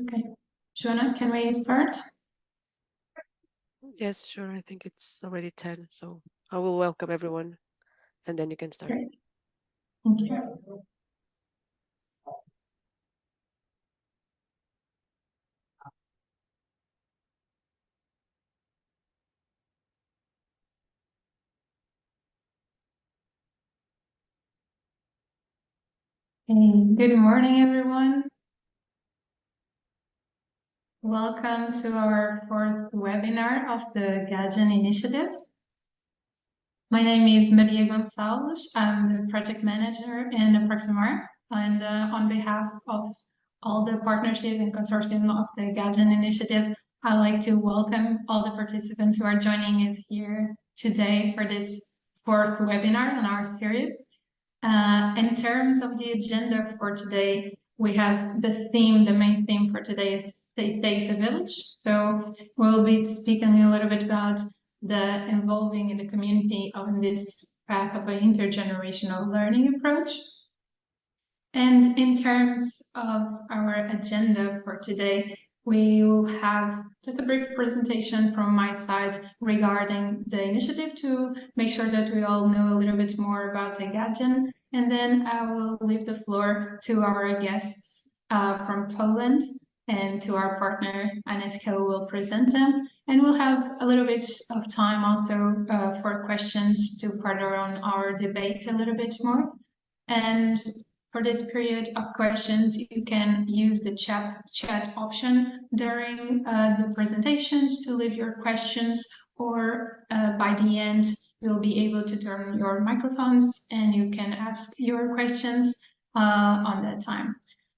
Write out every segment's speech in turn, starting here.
Okay. Jonah, can we start? Yes, sure. I think it's already 10, so I will welcome everyone, and then you can start. Great. Thank you. Good morning, everyone. Welcome to our fourth webinar of the GAJN initiative. My name is Maria Gonçalves. I'm the project manager in Proximar, and on behalf of all the partnership and consortium of the GAJN initiative, I'd like to welcome all the participants who are joining us here today for this fourth webinar on our series. In terms of the agenda for today, we have the main theme for today is Take the Village. So we'll be speaking a little bit about the involving in the community on this path of an intergenerational learning approach. And in terms of our agenda for today, we will have just a brief presentation from my side regarding the initiative to make sure that we all know a little bit more about the GAJN. And then I will leave the floor to our guests from Poland and to our partner, Aneska, who will present them. And we'll have a little bit of time also for questions to further on our debate a little bit more. And for this period of questions, you can use the chat option during the presentations to leave your questions, or by the end, you'll be able to turn your microphones and you can ask your questions on that time.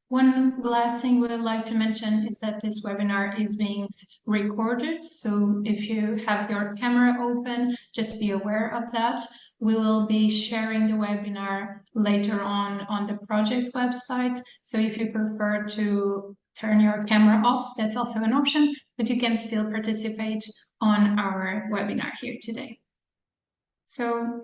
One last thing we would like to mention is that this webinar is being recorded. So if you have your camera open, just be aware of that. We will be sharing the webinar later on the project website. So if you prefer to turn your camera off, that's also an option, but you can still participate on our webinar here today. So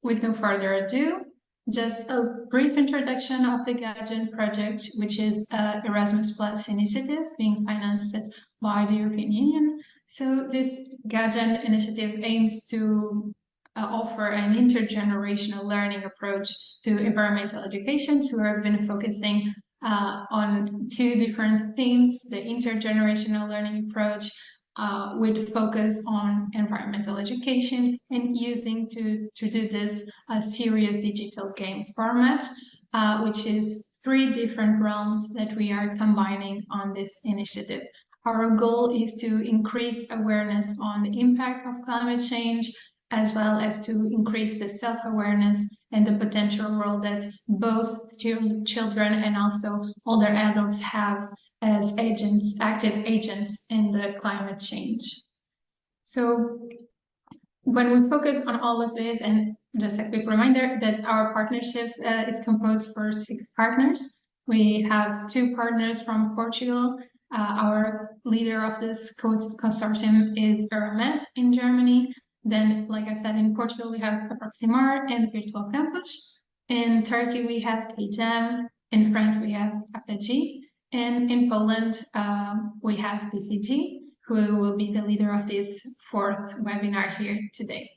with no further ado, just a brief introduction of the GAJN project, which is an Erasmus Plus initiative being financed by the European Union. So this GAJN initiative aims to offer an intergenerational learning approach to environmental education. So we've been focusing on two different themes: the intergenerational learning approach with focus on environmental education, and using to do this a serious digital game format, which is 3 different realms that we are combining on this initiative. Our goal is to increase awareness on the impact of climate change, as well as to increase the self-awareness and the potential role that both children and also older adults have as agents, active agents in the climate change. So when we focus on all of this, and just a quick reminder that our partnership is composed for 6 partners. We have 2 partners from Portugal. Our leader of this consortium is Eramet in Germany. Then, like I said, in Portugal, we have Proximar and Virtual Campus. In Turkey, we have KJAM. In France, we have AFG. And in Poland, we have BCG, who will be the leader of this 4th webinar here today.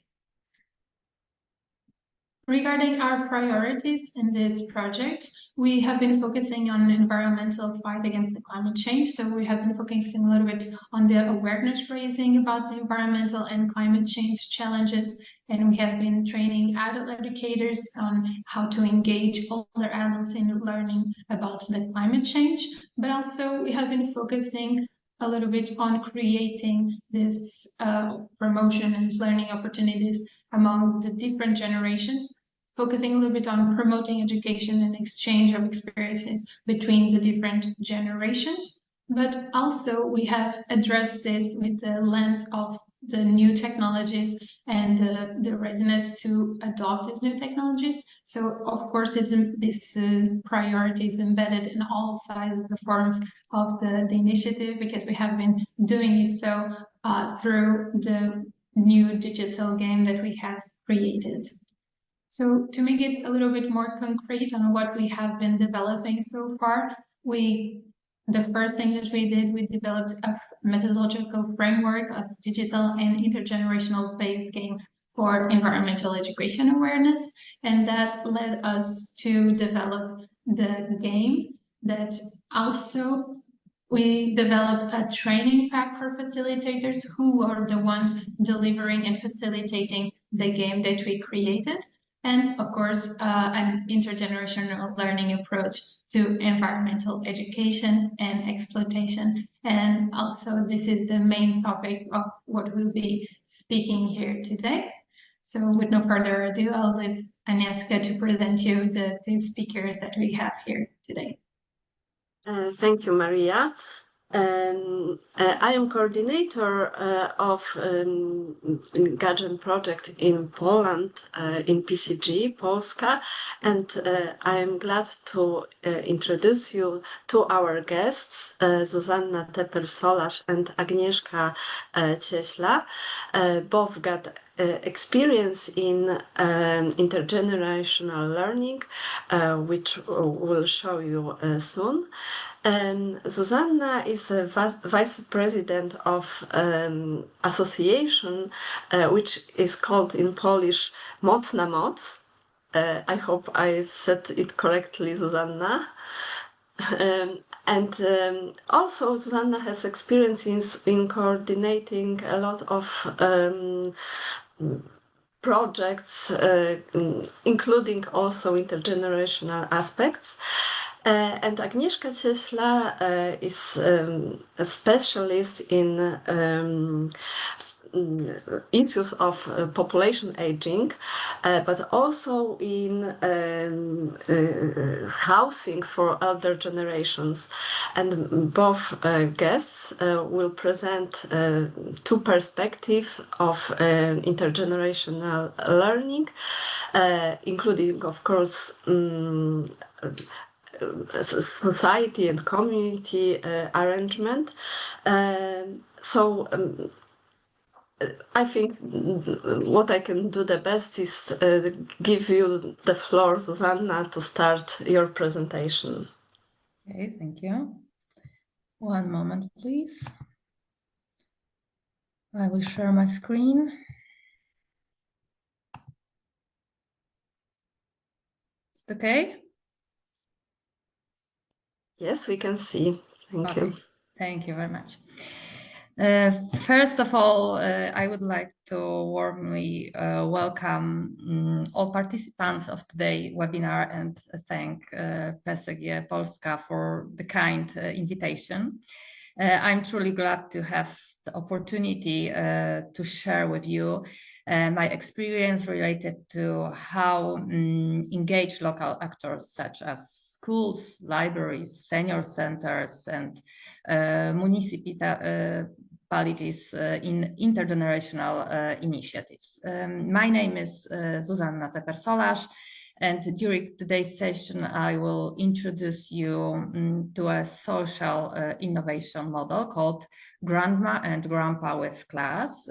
Regarding our priorities in this project, we have been focusing on environmental fight against the climate change. So we have been focusing a little bit on the awareness raising about the environmental and climate change challenges. And we have been training adult educators on how to engage older adults in learning about the climate change. But also we have been focusing a little bit on creating this promotion and learning opportunities among the different generations, focusing a little bit on promoting education and exchange of experiences between the different generations. But also we have addressed this with the lens of the new technologies and the readiness to adopt these new technologies. So of course this priority is embedded in all sizes and forms of the initiative, because we have been doing it so through the new digital game that we have created. So to make it a little bit more concrete on what we have been developing so far, we the first thing that we did, we developed a methodological framework of digital and intergenerational based game for environmental education awareness. And that led us to develop the game that also we developed a training pack for facilitators who are the ones delivering and facilitating the game that we created. And of course, an intergenerational learning approach to environmental education and exploitation. And also, this is the main topic of what we'll be speaking here today. So with no further ado, I'll leave Agnieszka to present you the two speakers that we have here today. Thank you, Maria. I am coordinator of Gadgen project in Poland, in PCG, Polska, and I am glad to introduce you to our guests, Zuzanna Teper-Solarz and Agnieszka Cieśla. Both got experience in intergenerational learning, which we'll show you soon. Zuzanna is a vice president of association which is called in Polish Moc na Moc. I hope I said it correctly, Zuzanna. Also, Zuzanna has experience in coordinating a lot of projects, including also intergenerational aspects. And Agnieszka Cieśla is a specialist in issues of population aging, but also in housing for elder generations. And both guests will present two perspectives of intergenerational learning, including, of course, society and community arrangement. I think what I can do the best is give you the floor, Zuzanna, to start your presentation. Okay, thank you. One moment, please. I will share my screen. Is it okay? Yes, we can see. Thank you. Thank you very much. First of all, I would like to warmly welcome all participants of today's webinar and thank PSEG Polska for the kind invitation. I'm truly glad to have the opportunity to share with you my experience related to how engage local actors such as schools, libraries, senior centers, and municipalities in intergenerational initiatives. My name is Zuzanna Teper-Solarz, and during today's session, I will introduce you to a social innovation model called Grandma and Grandpa with Class,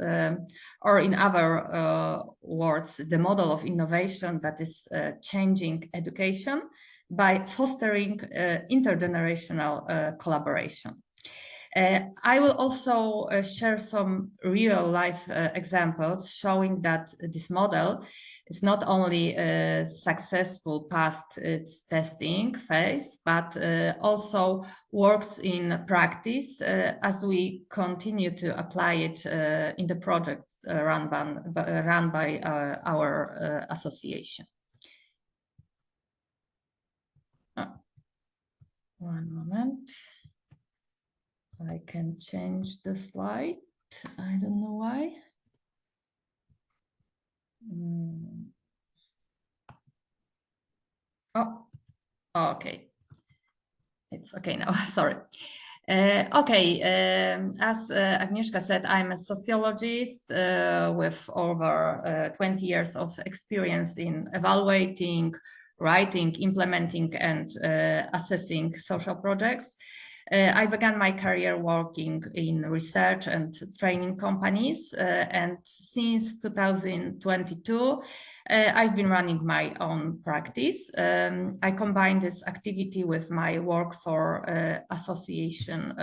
or in other words, the model of innovation that is changing education by fostering intergenerational collaboration. I will also share some real life examples showing that this model is not only successful past its testing phase, but also works in practice as we continue to apply it in the projects run by our association. One moment. I can change the slide. I don't know why. Oh, okay. It's okay now. Sorry. Okay, as Agnieszka said, I'm a sociologist with over 20 years of experience in evaluating, writing, implementing, and assessing social projects. I began my career working in research and training companies, and since 2022, I've been running my own practice. I combine this activity with my work for association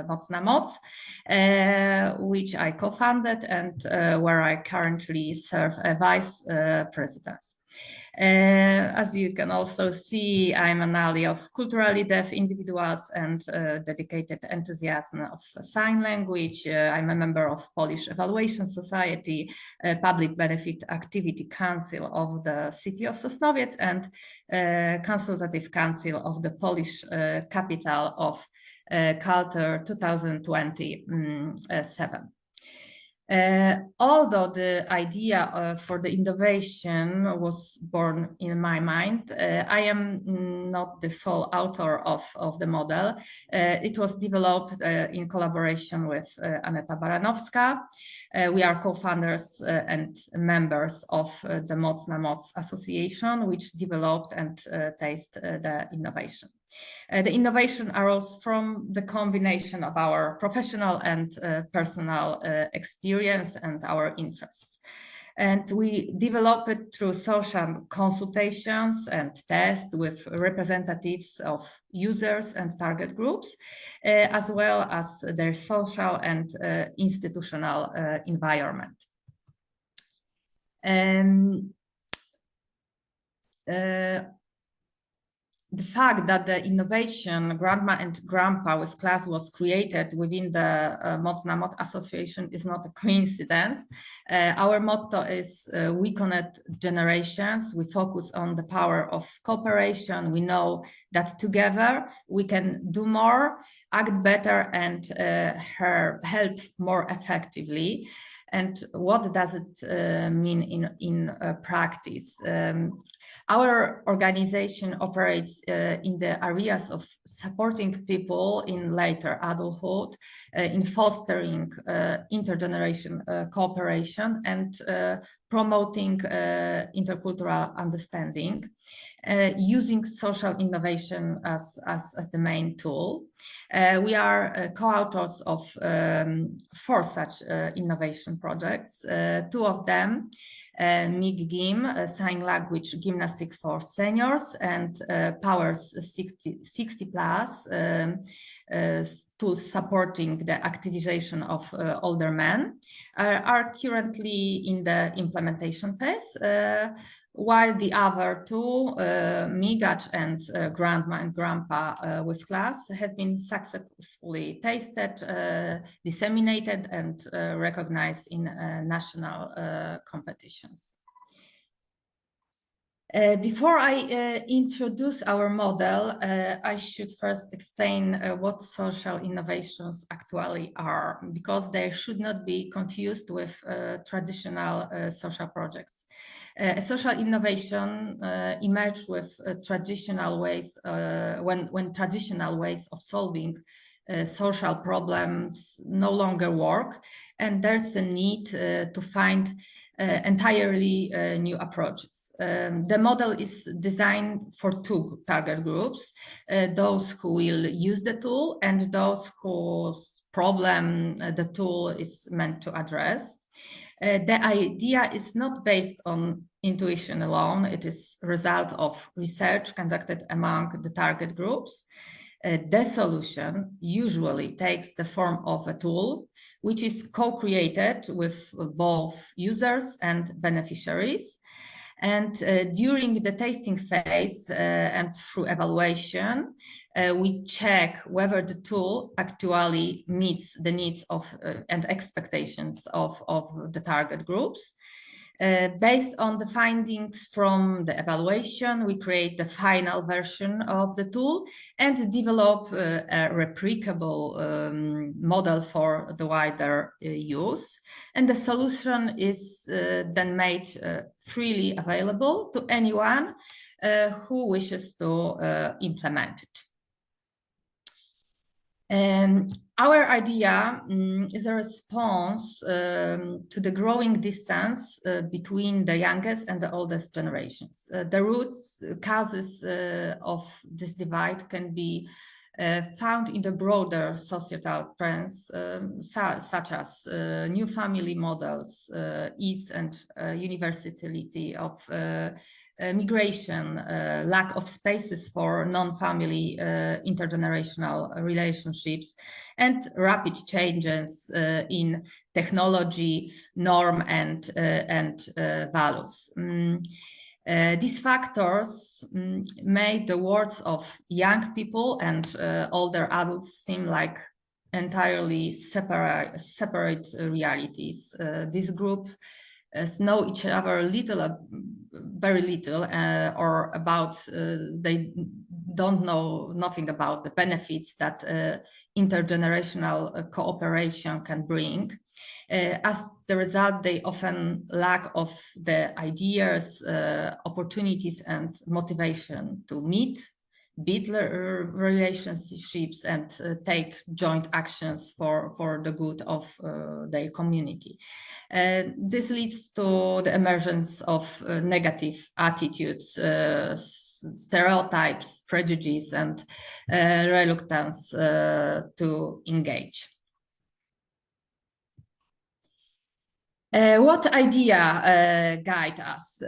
Moc na Moc, which I co-founded and where I currently serve as vice president. As you can also see, I'm an ally of culturally deaf individuals and dedicated enthusiasm of sign language. I'm a member of Polish Evaluation Society, Public Benefit Activity Council of the City of Sosnowiec, and Consultative Council of the Polish Capital of Culture 2027. Although the idea for the innovation was born in my mind, I am not the sole author of the model. It was developed in collaboration with Aneta Baranowska. We are co-founders and members of the Moc na Moc Association, which developed and tested the innovation. The innovation arose from the combination of our professional and personal experience and our interests. And we developed it through social consultations and tests with representatives of users and target groups, as well as their social and institutional environment. The fact that the innovation Grandma and Grandpa with class was created within the Moc na Moc Association is not a coincidence. Our motto is we connect generations. We focus on the power of cooperation. We know that together we can do more, act better, and help more effectively. And what does it mean in practice? Our organization operates in the areas of supporting people in later adulthood, in fostering intergenerational cooperation and promoting intercultural understanding, using social innovation as the main tool. We are co-authors of 4 such innovation projects, 2 of them MIG-GYM, Sign Language Gymnastic for Seniors, and Powers 60 Plus, tools supporting the activization of older men, are currently in the implementation phase, while the other 2, MIGACH and Grandma and Grandpa with class, have been successfully tested, disseminated, and recognized in national competitions. Before I introduce our model, I should first explain what social innovations actually are, because they should not be confused with traditional social projects. Social innovation emerged with traditional ways, when traditional ways of solving social problems no longer work, and there's a need to find entirely new approaches. The model is designed for 2 target groups, those who will use the tool and those whose problem the tool is meant to address. The idea is not based on intuition alone. It is a result of research conducted among the target groups. The solution usually takes the form of a tool, which is co-created with both users and beneficiaries. And during the testing phase and through evaluation, we check whether the tool actually meets the needs of and expectations of the target groups. Based on the findings from the evaluation, we create the final version of the tool and develop a replicable model for the wider use. And the solution is then made freely available to anyone who wishes to implement it. Our idea is a response to the growing distance between the youngest and the oldest generations. The root causes of this divide can be found in the broader societal trends, such as new family models, ease and universality of migration, lack of spaces for non-family intergenerational relationships, and rapid changes in technology, norm, and values. These factors made the worlds of young people and older adults seem like entirely separate realities. This group know each other very little, or about they don't know nothing about the benefits that intergenerational cooperation can bring. As the result, they often lack of the ideas, opportunities, and motivation to meet, build relationships, and take joint actions for the good of their community. This leads to the emergence of negative attitudes, stereotypes, prejudice, and reluctance to engage. What idea guide us?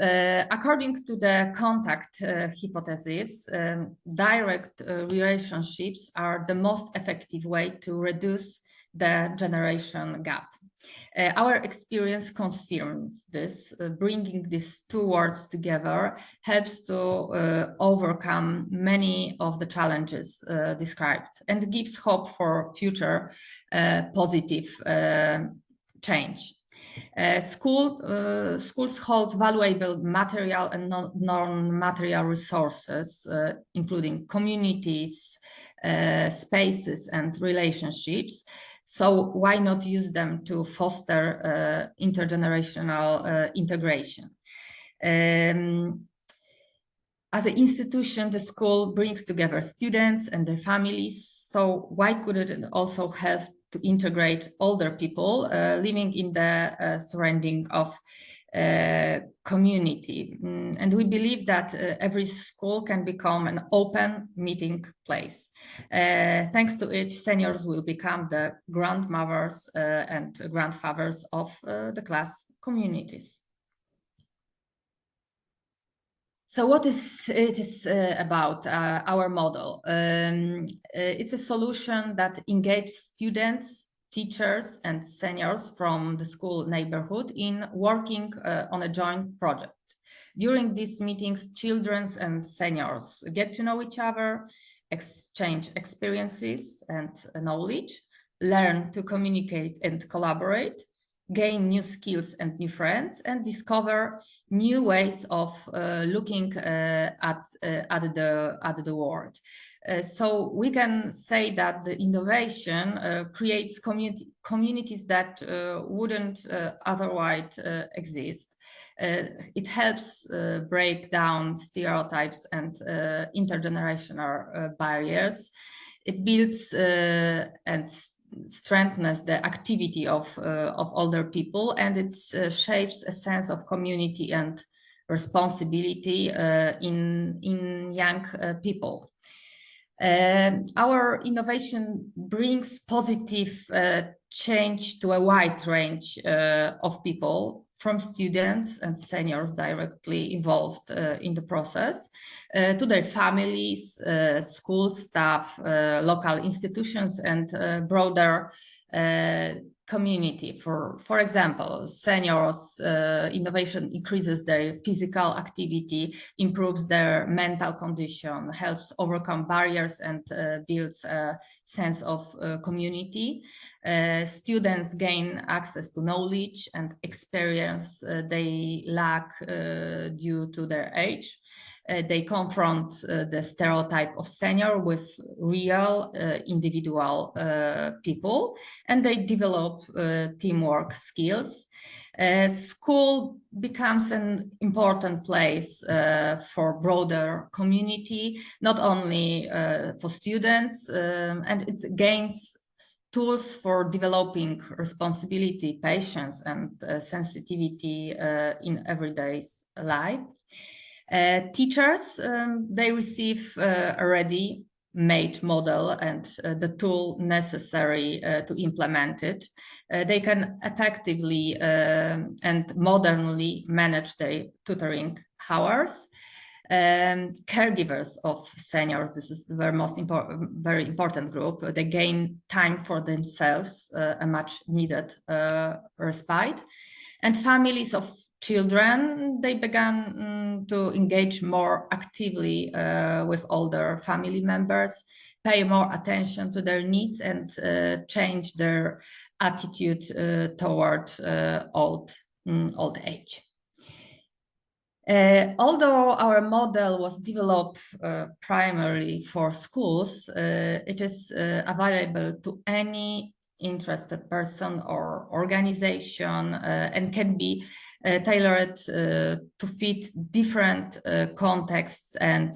According to the contact hypothesis, direct relationships are the most effective way to reduce the generation gap. Our experience confirms this. Bringing these two words together helps to overcome many of the challenges described and gives hope for future positive change. Schools hold valuable material and non-material resources, including communities, spaces, and relationships. So why not use them to foster intergenerational integration? As an institution, the school brings together students and their families. So why could it also help to integrate older people living in the surrounding of community? And we believe that every school can become an open meeting place. Thanks to it, seniors will become the grandmothers and grandfathers of the class communities. So what is about our model? It's a solution that engages students, teachers, and seniors from the school neighborhood in working on a joint project. During these meetings, children and seniors get to know each other, exchange experiences and knowledge, learn to communicate and collaborate, gain new skills and new friends, and discover new ways of looking at the world. So we can say that the innovation creates communities that wouldn't otherwise exist. It helps break down stereotypes and intergenerational barriers. It builds and strengthens the activity of older people, and it shapes a sense of community and responsibility in young people. Our innovation brings positive change to a wide range of people, from students and seniors directly involved in the process, to their families, school staff, local institutions, and broader community. For example, seniors, innovation increases their physical activity, improves their mental condition, helps overcome barriers, and builds a sense of community. Students gain access to knowledge and experience they lack due to their age. They confront the stereotype of senior with real individual people, and they develop teamwork skills. School becomes an important place for broader community, not only for students, and it gains tools for developing responsibility, patience, and sensitivity in everyday life. Teachers, they receive already made model and the tool necessary to implement it, they can effectively and modernly manage their tutoring hours. Caregivers of seniors, this is the very important group, they gain time for themselves, a much needed respite. And families of children, they began to engage more actively with older family members, pay more attention to their needs, and change their attitude toward old age. Although our model was developed primarily for schools, it is available to any interested person or organization and can be tailored to fit different contexts and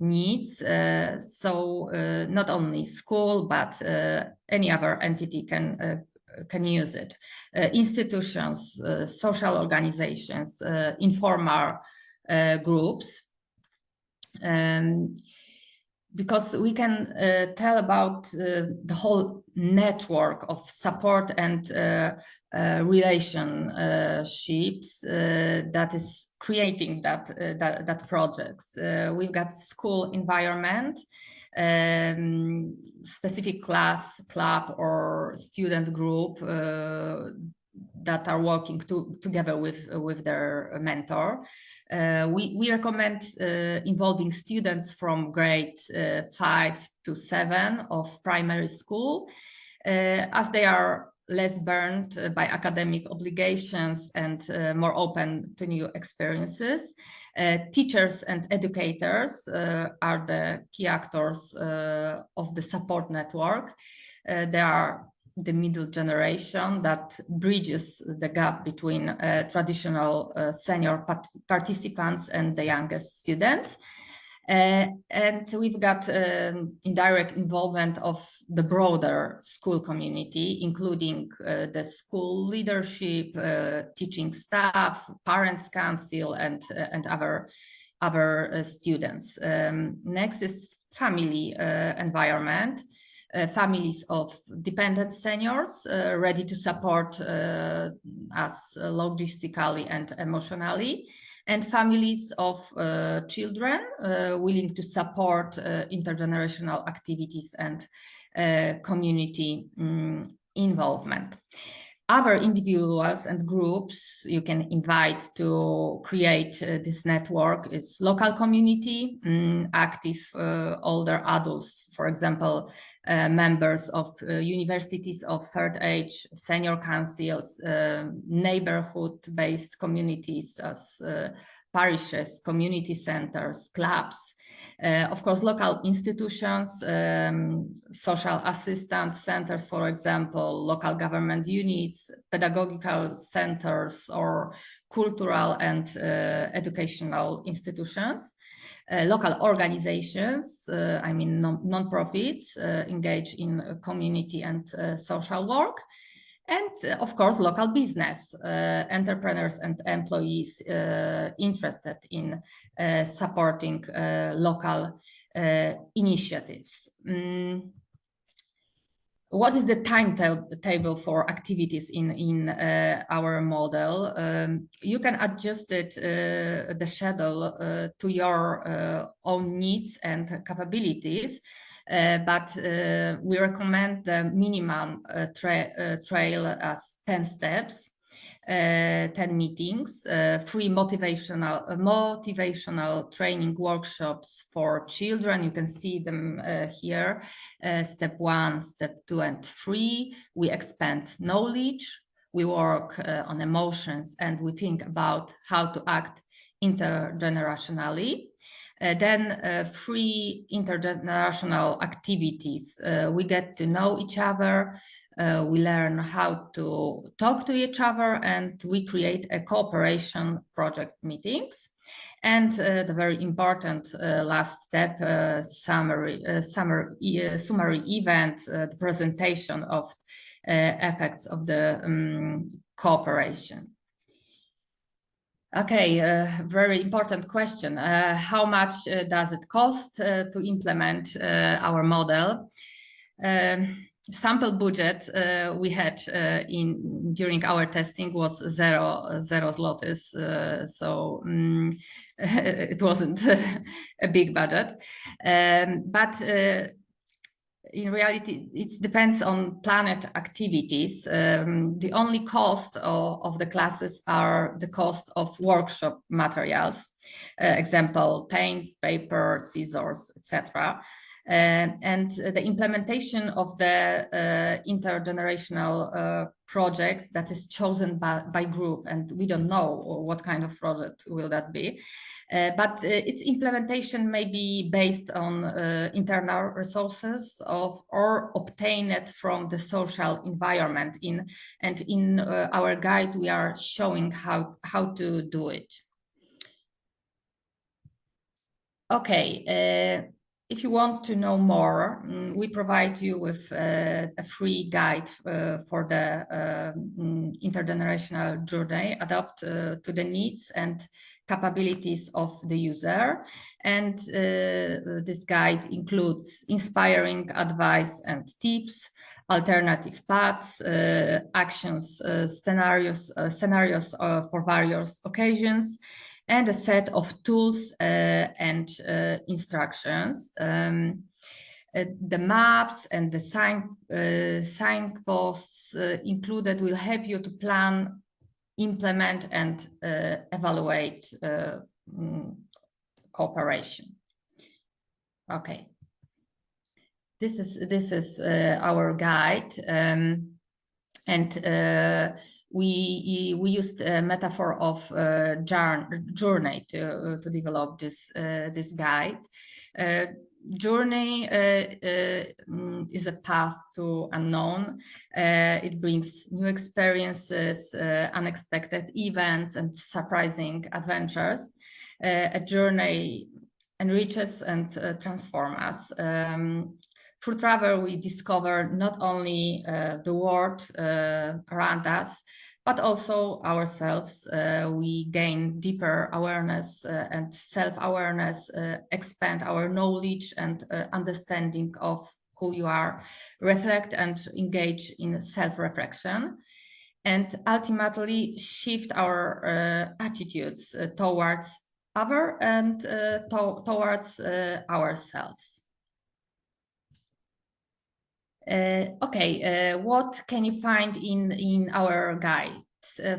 needs. So not only school, but any other entity can use it. Institutions, social organizations, informal groups. Because we can tell about the whole network of support and relationships that is creating that projects. We've got school environment, specific class, club, or student group that are working together with their mentor. We recommend involving students from grade 5 to 7 of primary school, as they are less burned by academic obligations and more open to new experiences. Teachers and educators are the key actors of the support network. They are the middle generation that bridges the gap between traditional senior participants and the youngest students. And we've got indirect involvement of the broader school community, including the school leadership, teaching staff, parents' council, and other students. Next is family environment. Families of dependent seniors ready to support us logistically and emotionally, and families of children willing to support intergenerational activities and community involvement. Other individuals and groups you can invite to create this network is local community, active older adults, for example, members of universities of third age, senior councils, neighborhood-based communities as parishes, community centers, clubs. Of course, local institutions, social assistance centers, for example, local government units, pedagogical centers, or cultural and educational institutions. Local organizations, I mean non-profits, engage in community and social work. And of course, local business, entrepreneurs and employees interested in supporting local initiatives. What is the timetable for activities in our model? You can adjust it, the schedule, to your own needs and capabilities. But we recommend the minimum trail as 10 steps, 10 meetings, 3 motivational training workshops for children. You can see them here, step 1, step 2, and 3. We expand knowledge, we work on emotions, and we think about how to act intergenerationally. Then 3 intergenerational activities. We get to know each other, we learn how to talk to each other, and we create a cooperation project meetings. And the very important last step, summary event, the presentation of effects of the cooperation. Okay, very important question. How much does it cost to implement our model? Sample budget we had during our testing was zero zlotys, so it wasn't a big budget, but in reality, it depends on planned activities. The only cost of the classes are the cost of workshop materials, example, paints, paper, scissors, etc. And the implementation of the intergenerational project that is chosen by group, and we don't know what kind of project will that be. But its implementation may be based on internal resources or obtained from the social environment. In our guide, we are showing how to do it. Okay, if you want to know more, we provide you with a free guide for the intergenerational journey, adapt to the needs and capabilities of the user. And this guide includes inspiring advice and tips, alternative paths, actions, scenarios for various occasions, and a set of tools and instructions. The maps and the signposts included will help you to plan, implement, and evaluate cooperation. Okay, this is our guide, and we used a metaphor of journey to develop this guide. Journey is a path to unknown. It brings new experiences, unexpected events, and surprising adventures. A journey enriches and transforms us. Through travel, we discover not only the world around us, but also ourselves. We gain deeper awareness and self-awareness, expand our knowledge and understanding of who you are, reflect and engage in self-reflection, and ultimately shift our attitudes towards others and towards ourselves. Okay, what can you find in our guide?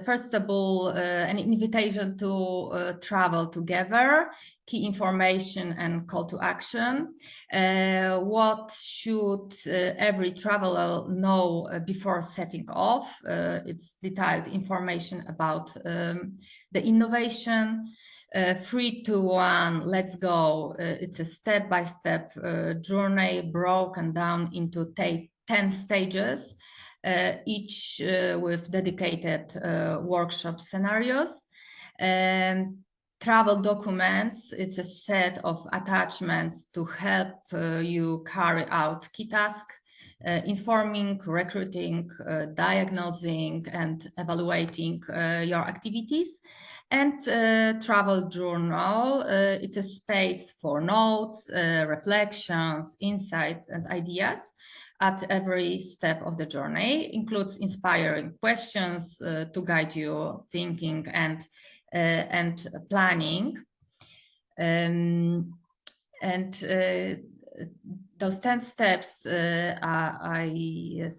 First of all, an invitation to travel together, key information and call to action. What should every traveler know before setting off? It's detailed information about the innovation. 3, 2, 1, let's go. It's a step-by-step journey broken down into 10 stages, each with dedicated workshop scenarios. Travel documents, it's a set of attachments to help you carry out key tasks, informing, recruiting, diagnosing, and evaluating your activities. And travel journal, it's a space for notes, reflections, insights, and ideas at every step of the journey. Includes inspiring questions to guide you thinking and planning. Those 10 steps I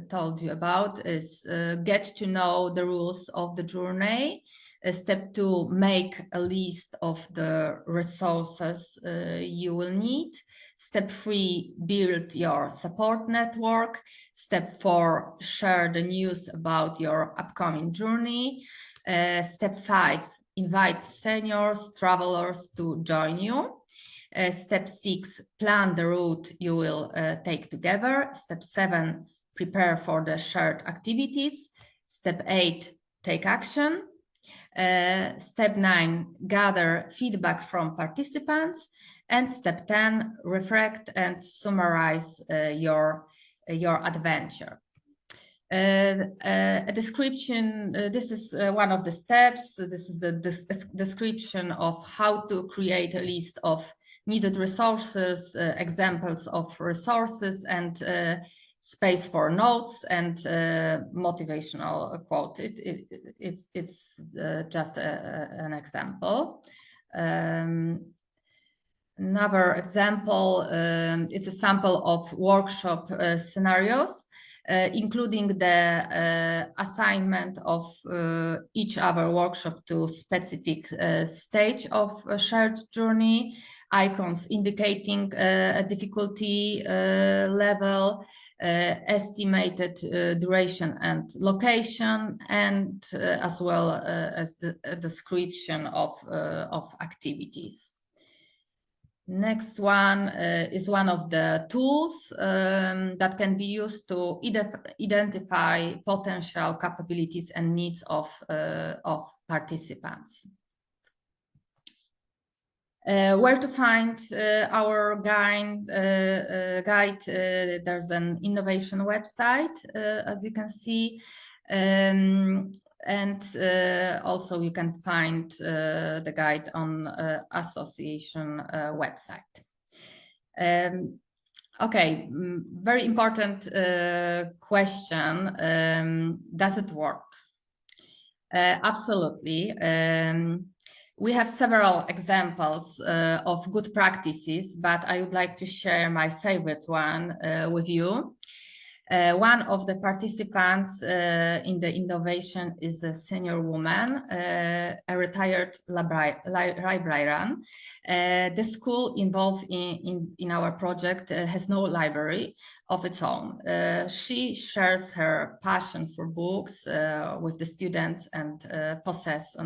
told you about is get to know the rules of the journey. Step 2, make a list of the resources you will need. Step 3, build your support network. Step 4, share the news about your upcoming journey. Step 5, invite seniors, travelers to join you. Step 6, plan the route you will take together. Step 7, prepare for the shared activities. Step 8, take action. Step 9, gather feedback from participants. And step 10, reflect and summarize your adventure. A description, this is one of the steps. This is the description of how to create a list of needed resources, examples of resources, and space for notes and motivational quote. It's just an example. Another example, it's a sample of workshop scenarios, including the assignment of each other workshop to specific stage of a shared journey, icons indicating a difficulty level, estimated duration and location, and as well as the description of activities. Next one is one of the tools that can be used to identify potential capabilities and needs of participants. Where to find our guide? There's an innovation website, as you can see. And also you can find the guide on association website. Okay, very important question. Does it work? Absolutely. We have several examples of good practices, but I would like to share my favorite one with you. One of the participants in the innovation is a senior woman, a retired librarian. The school involved in our project has no library of its own. She shares her passion for books with the students and possesses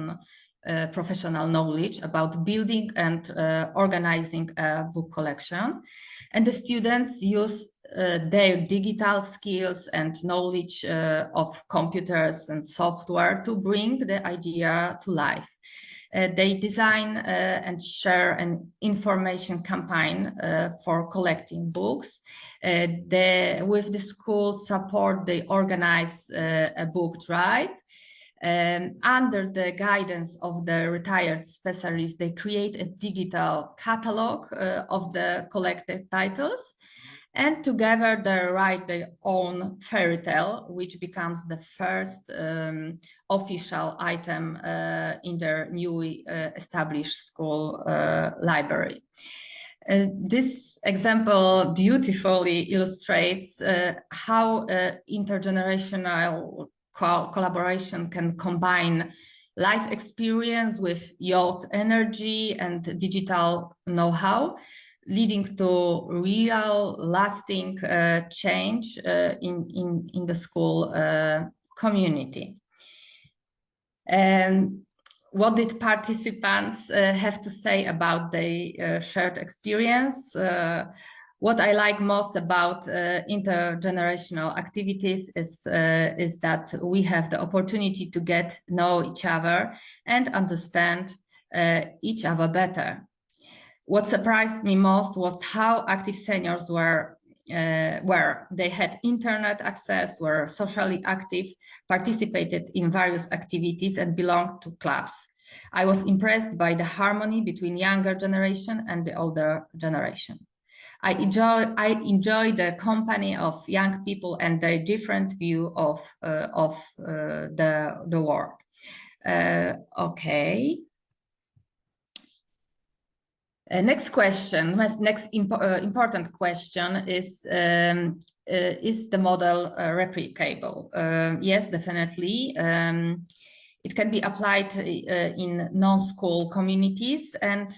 professional knowledge about building and organizing a book collection. And the students use their digital skills and knowledge of computers and software to bring the idea to life. They design and share an information campaign for collecting books. With the school support, they organize a book drive. Under the guidance of the retired specialist, they create a digital catalog of the collected titles. And together they write their own fairy tale, which becomes the first official item in their newly established school library. This example beautifully illustrates how intergenerational collaboration can combine life experience with youth energy and digital know-how, leading to real lasting change in the school community. And what did participants have to say about their shared experience? What I like most about intergenerational activities is that we have the opportunity to get to know each other and understand each other better. What surprised me most was how active seniors were. They had internet access, were socially active, participated in various activities, and belonged to clubs. I was impressed by the harmony between younger generation and the older generation. I enjoy the company of young people and their different view of the world. Okay. Next question, next important question is the model replicable? Yes, definitely. It can be applied in non-school communities and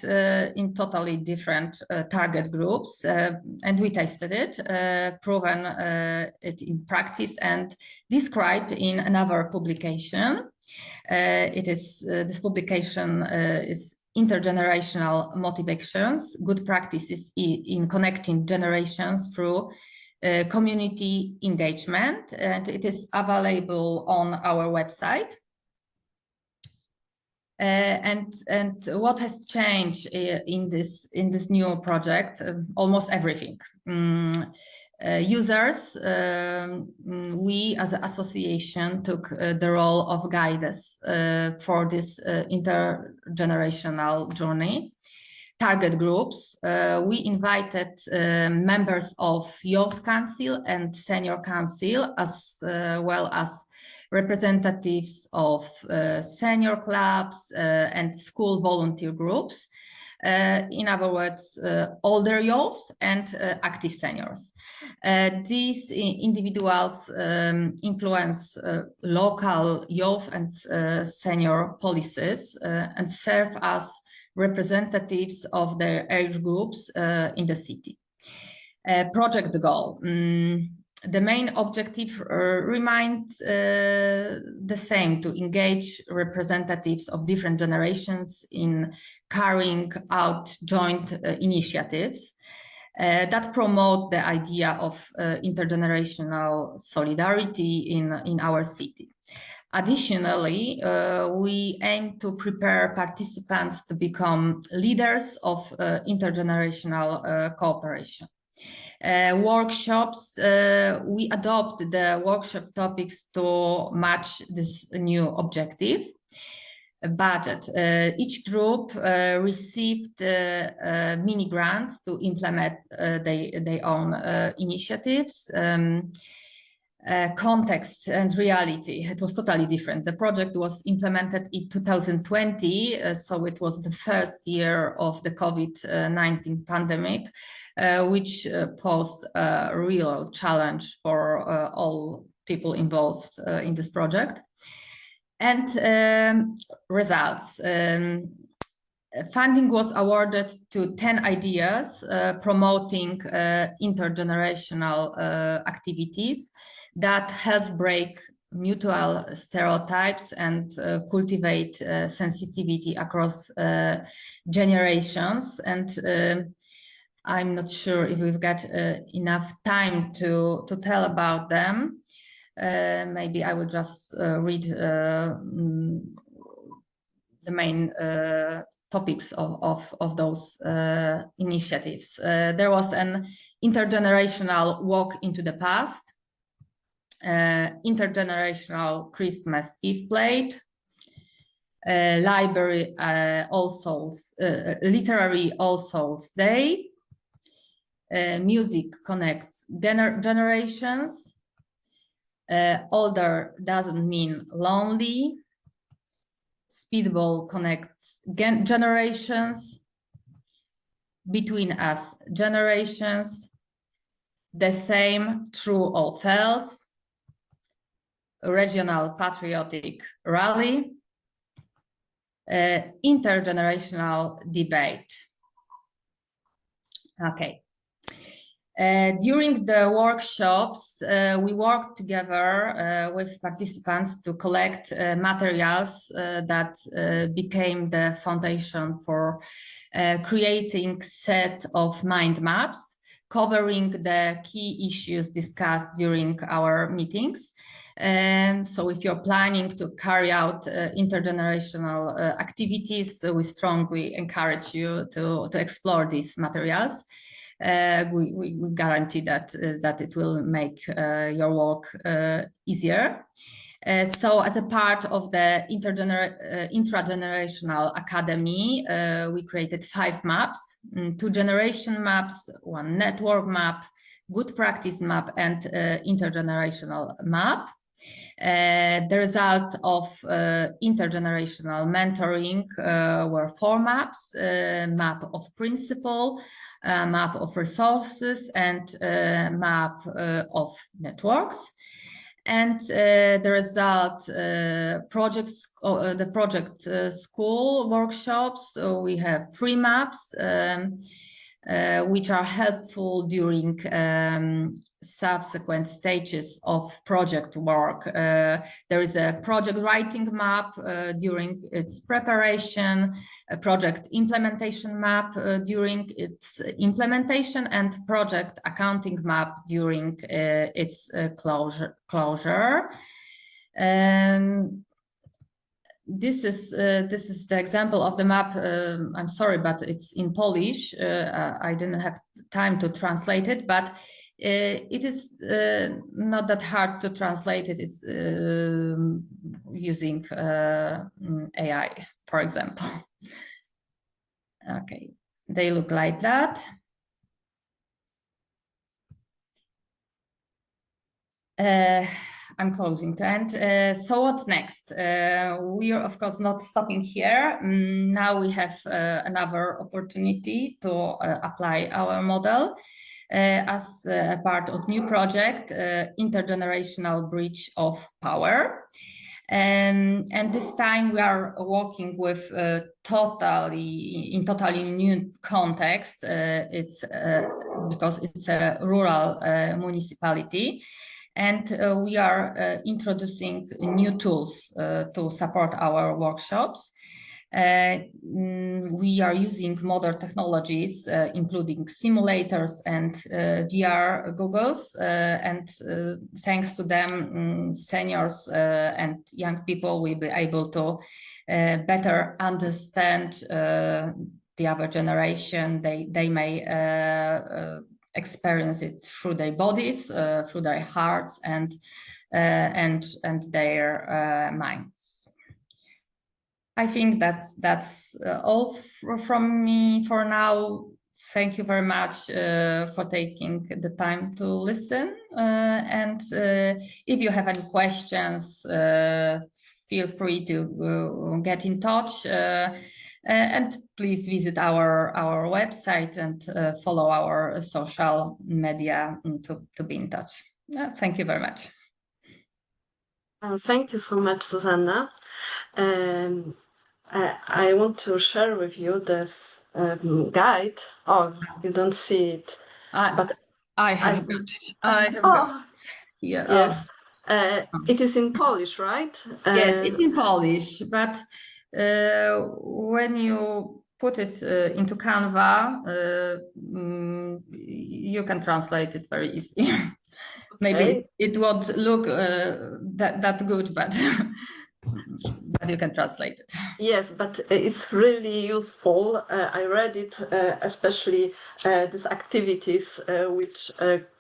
in totally different target groups. And we tested it, proven it in practice, and described in another publication. This publication is Intergenerational Motivations, Good Practices in Connecting Generations Through Community Engagement, and it is available on our website. And what has changed in this new project? Almost everything. users, we as an association took the role of guides for this intergenerational journey. Target groups, we invited members of Youth Council and Senior Council, as well as representatives of senior clubs and school volunteer groups. In other words, older youth and active seniors. These individuals influence local youth and senior policies and serve as representatives of their age groups in the city. Project goal. The main objective remained the same: to engage representatives of different generations in carrying out joint initiatives that promote the idea of intergenerational solidarity in our city. Additionally, we aim to prepare participants to become leaders of intergenerational cooperation. Workshops, we adopt the workshop topics to match this new objective. Budget. Each group received mini grants to implement their own initiatives. Context and reality, it was totally different. The project was implemented in 2020, so it was the first year of the COVID-19 pandemic, which posed a real challenge for all people involved in this project. And results. Funding was awarded to 10 ideas promoting intergenerational activities that help break mutual stereotypes and cultivate sensitivity across generations. And I'm not sure if we've got enough time to tell about them. Maybe I will just read the main topics of those initiatives. There was an intergenerational walk into the past, intergenerational Christmas Eve plate, library literary All Souls Day, music connects generations, older doesn't mean lonely, speedball connects generations, between us generations, the same true or false, regional patriotic rally, intergenerational debate. Okay. During the workshops, we worked together with participants to collect materials that became the foundation for creating set of mind maps covering the key issues discussed during our meetings. So if you're planning to carry out intergenerational activities, we strongly encourage you to explore these materials. We guarantee that it will make your work easier. So as a part of the Intragenerational Academy, we created 5 maps, 2 generation maps, 1 network map, good practice map, and intergenerational map. The result of intergenerational mentoring were 4 maps, map of principle, map of resources, and map of networks. And the result, projects, the project school workshops, so we have 3 maps, which are helpful during subsequent stages of project work. There is a project writing map during its preparation, a project implementation map during its implementation, and project accounting map during its closure. This is the example of the map. I'm sorry, but it's in Polish. I didn't have time to translate it, but It is not that hard to translate it. It's using AI, for example. Okay, they look like that. I'm closing to end. So what's next? We are of course not stopping here. Now we have another opportunity to apply our model as a part of new project, intergenerational bridge of power. And this time we are working with totally new context. It's because it's a rural municipality. And we are introducing new tools to support our workshops. We are using modern technologies, including simulators and VR goggles. And thanks to them, seniors and young people will be able to better understand the other generation. They may experience it through their bodies, through their hearts, and their minds. I think that's all from me for now. Thank you very much for taking the time to listen. And if you have any questions, feel free to get in touch. And please visit our website and follow our social media to be in touch. Thank you very much. Thank you so much, Susanna. I want to share with you this guide. Oh, you don't see it, but I have got it. I have got it. Yeah. Yes. It is in Polish, right? Yes, it's in Polish, but when you put it into Canva, you can translate it very easily. Maybe it won't look that good, but but you can translate it. Yes, but it's really useful. I read it, especially these activities which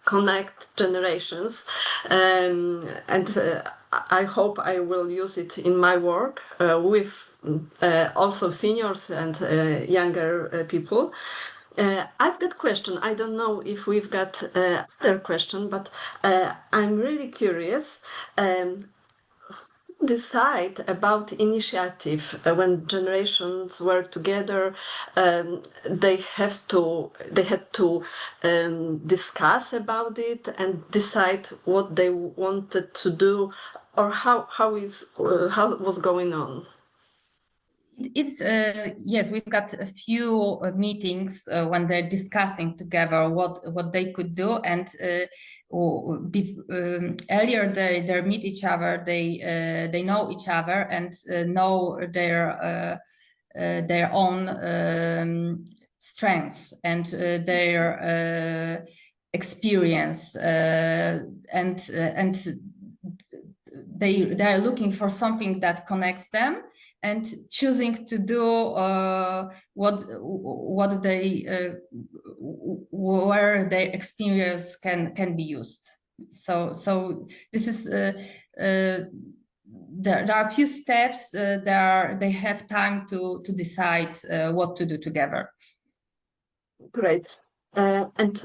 connect generations, and I hope I will use it in my work with also seniors and younger people. I've got a question. I don't know if we've got other question, but I'm really curious. Decide about initiative when generations were together. They had to discuss about it and decide what they wanted to do, or how was going on. It's yes, we've got a few meetings when they're discussing together what they could do, and earlier they meet each other, they know each other and know their own strengths and their experience, and they are looking for something that connects them, and choosing to do what they where their experience can be used. So this is there are a few steps. They have time to decide what to do together. Great. And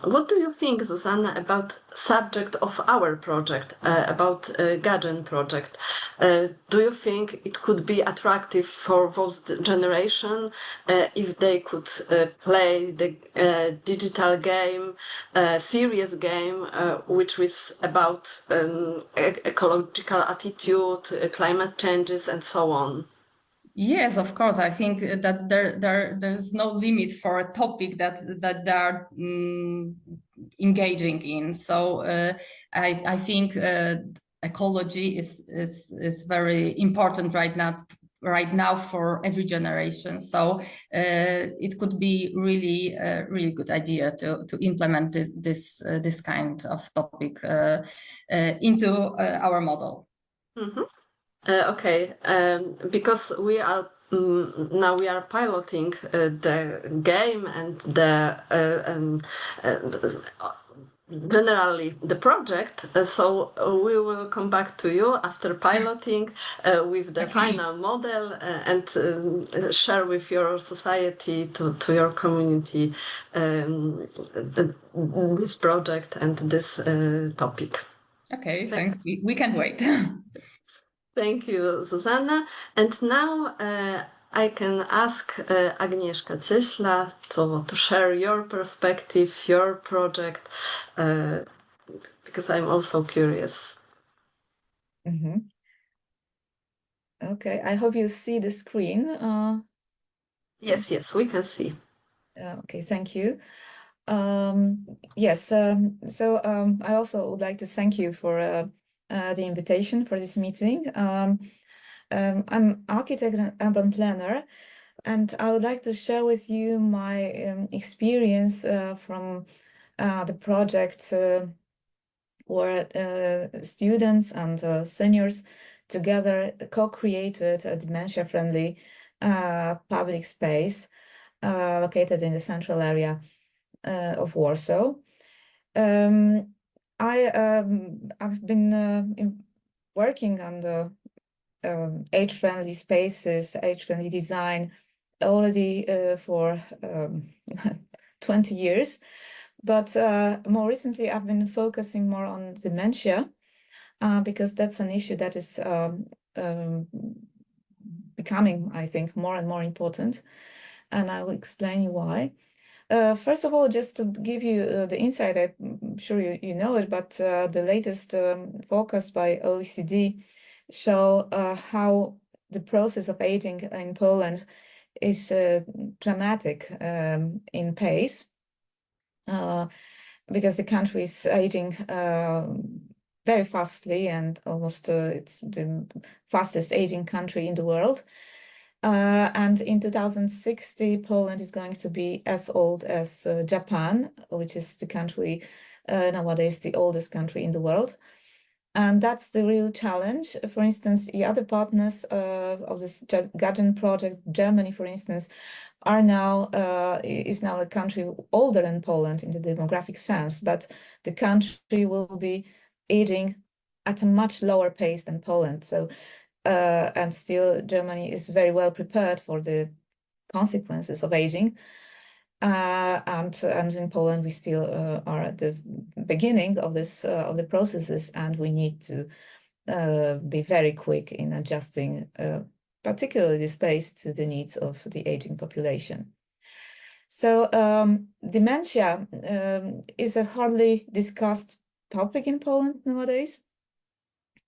what do you think, Susanna, about subject of our project, about Gajen project? Do you think it could be attractive for both generation if they could play the digital game, serious game, which is about ecological attitude, climate changes, and so on? Yes, of course. I think that there's no limit for a topic that they are engaging in. So I think ecology is very important right now for every generation. So it could be really really good idea to implement this kind of topic into our model. Mm-hmm. Okay, because we are now we are piloting the game and generally the project. So we will come back to you after piloting with the final model and share with your society, to your community, this project and this topic. Okay, thanks. We can't wait. Thank you, Susanna. And now I can ask Agnieszka Cieśla to share your perspective, your project, because I'm also curious. Okay, I hope you see the screen. Yes, we can see. Okay, thank you. Yes, I also would like to thank you for the invitation for this meeting. I'm architect and urban planner, and I would like to share with you my experience from the project where students and seniors together co-created a dementia-friendly public space located in the central area of Warsaw. I've been working on the age-friendly spaces, age-friendly design already for 20 years. But more recently, I've been focusing more on dementia because that's an issue that is becoming, I think, more and more important. And I will explain you why. First of all, just to give you the insight, I'm sure you know it, but the latest focus by OECD show how the process of aging in Poland is dramatic in pace because the country is aging very fastly, and almost it's the fastest aging country in the world. And in 2060, Poland is going to be as old as Japan, which is the country nowadays the oldest country in the world. And that's the real challenge. For instance, the other partners of this Gajen project, Germany, for instance, is now a country older than Poland in the demographic sense, but the country will be aging at a much lower pace than Poland. So, and still Germany is very well prepared for the consequences of aging. And in Poland, we still are at the beginning of this of the processes, and we need to be very quick in adjusting, particularly the space, to the needs of the aging population. So dementia is a hardly discussed topic in Poland nowadays.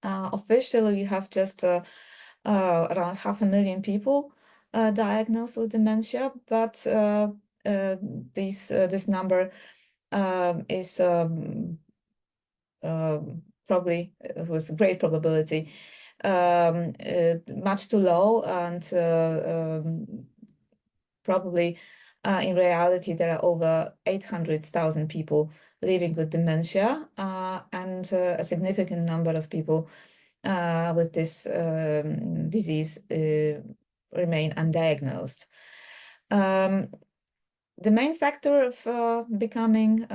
Officially, we have just around 500,000 people diagnosed with dementia, but this number is probably, with great probability, much too low, and probably in reality there are over 800,000 people living with dementia, and a significant number of people with this disease remain undiagnosed. The main factor of becoming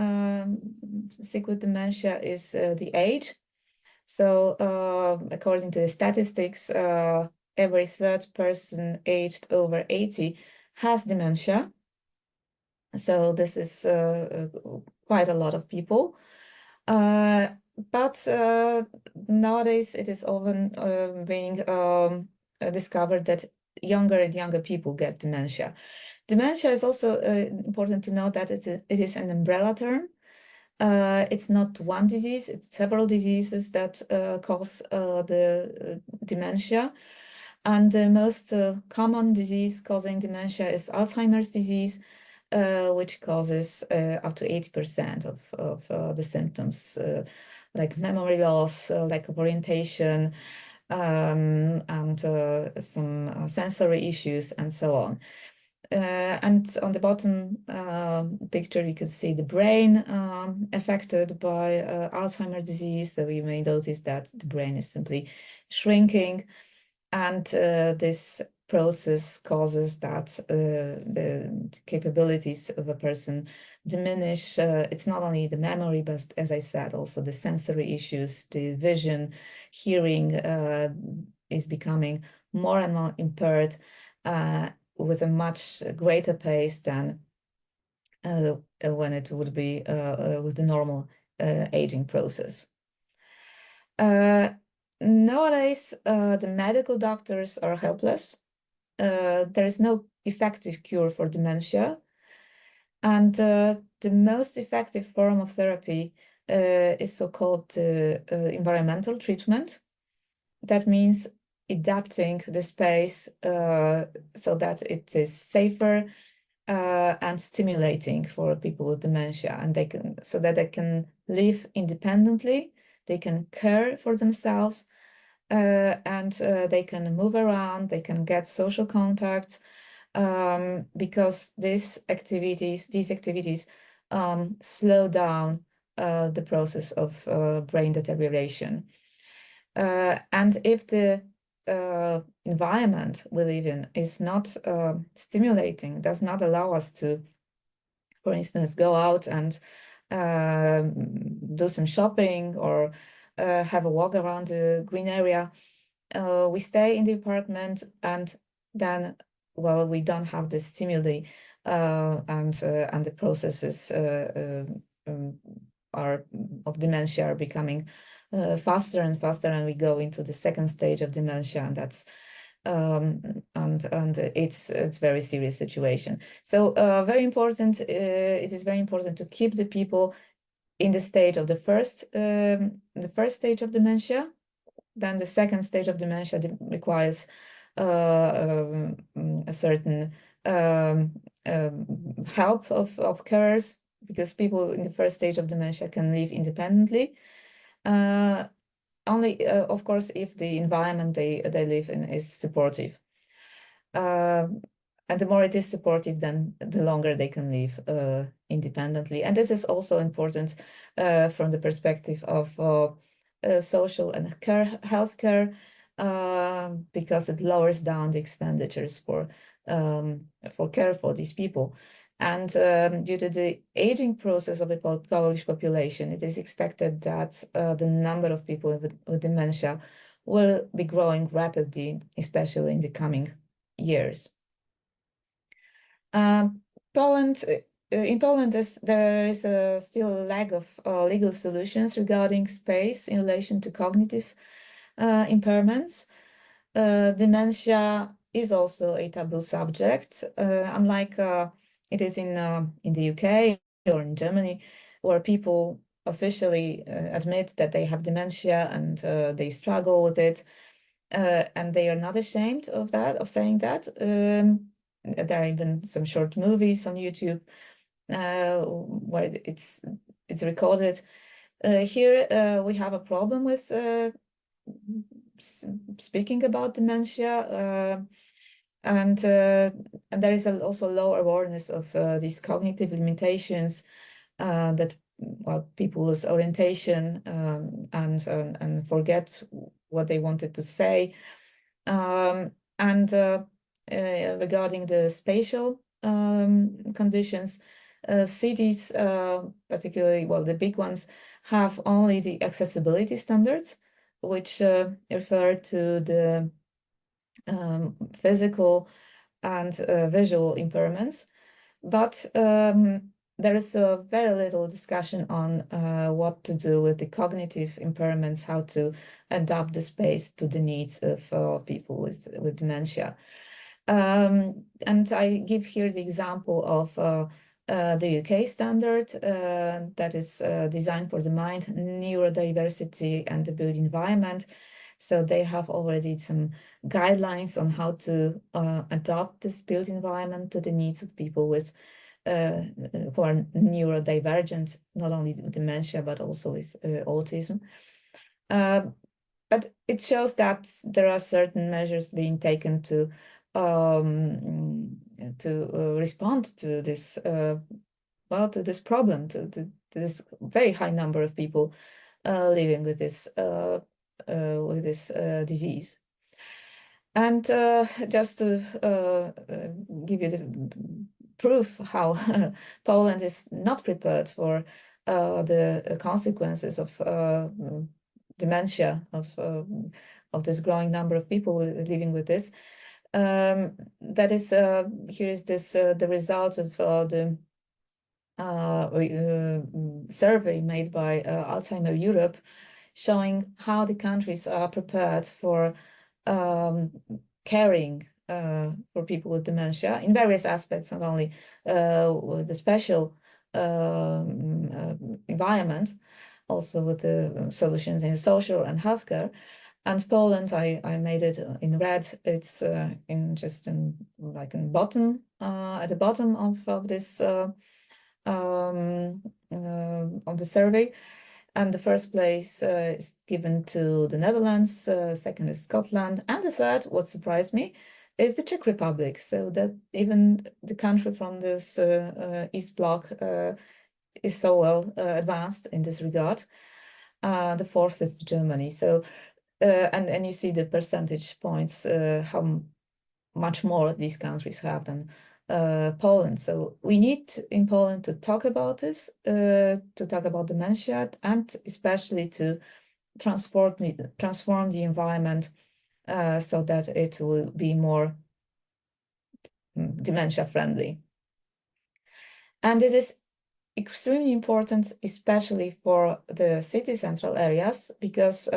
sick with dementia is the age. So according to the statistics, every third person aged over 80 has dementia. So this is quite a lot of people. But nowadays it is often being discovered that younger and younger people get dementia. Dementia is also important to note that it is an umbrella term. It's not one disease, it's several diseases that cause the dementia. And the most common disease causing dementia is Alzheimer's disease, which causes up to 80% of the symptoms, like memory loss, lack of orientation, and some sensory issues, and so on. And on the bottom picture, you can see the brain affected by Alzheimer's disease. So you may notice that the brain is simply shrinking, and this process causes that the capabilities of a person diminish. It's not only the memory, but as I said, also the sensory issues, the vision, hearing is becoming more and more impaired with a much greater pace than when it would be with the normal aging process. Nowadays, the medical doctors are helpless. There is no effective cure for dementia. And the most effective form of therapy is so-called environmental treatment. That means adapting the space so that it is safer and stimulating for people with dementia, and so that they can live independently, they can care for themselves, and they can move around, they can get social contacts, because these activities slow down the process of brain deterioration. And if the environment we live in is not stimulating, does not allow us to, for instance, go out and do some shopping or have a walk around the green area, we stay in the apartment, and then, well, we don't have the stimuli, and the processes of dementia are becoming faster and faster, and we go into the second stage of dementia, and that's and it's very serious situation. So very important. It is very important to keep the people in the stage of the first stage of dementia. Then the second stage of dementia requires a certain help of carers, because people in the first stage of dementia can live independently. Only, of course, if the environment they live in is supportive. And the more it is supportive, then the longer they can live independently. And this is also important from the perspective of social and healthcare, because it lowers down the expenditures for care for these people. And due to the aging process of the Polish population, it is expected that the number of people with dementia will be growing rapidly, especially in the coming years. Poland, in Poland, there is still a lack of legal solutions regarding space in relation to cognitive impairments. Dementia is also a taboo subject, unlike it is in the UK or in Germany, where people officially admit that they have dementia and they struggle with it, and they are not ashamed of saying that. There are even some short movies on YouTube where it's recorded. Here we have a problem with speaking about dementia, and there is also low awareness of these cognitive limitations, that, well, people lose orientation and forget what they wanted to say, and regarding the spatial conditions, cities, particularly, well, the big ones, have only the accessibility standards, which refer to the physical and visual impairments. But there is very little discussion on what to do with the cognitive impairments, how to adapt the space to the needs of people with dementia. And I give here the example of the UK standard that is designed for the mind, neurodiversity, and the built environment. So they have already some guidelines on how to adapt this built environment to the needs of people with who are neurodivergent, not only with dementia, but also with autism. But it shows that there are certain measures being taken to respond to this to this problem, to this very high number of people living with this disease. And just to give you the prove how Poland is not prepared for the consequences of dementia, of this growing number of people living with this. That is, here is this the result of the survey made by Alzheimer Europe, showing how the countries are prepared for caring for people with dementia in various aspects, not only with the special environment, also with the solutions in social and healthcare. And Poland, I made it in red. It's in just in like in bottom at the bottom of this of the survey. And the first place is given to the Netherlands, second is Scotland, and the third, what surprised me, is the Czech Republic. So that even the country from this East Bloc is so well advanced in this regard. The fourth is Germany. So and you see the percentage points, how much more these countries have than Poland. So we need in Poland to talk about this, to talk about dementia, and especially to transform the environment so that it will be more dementia friendly. And it is extremely important, especially for the city central areas, because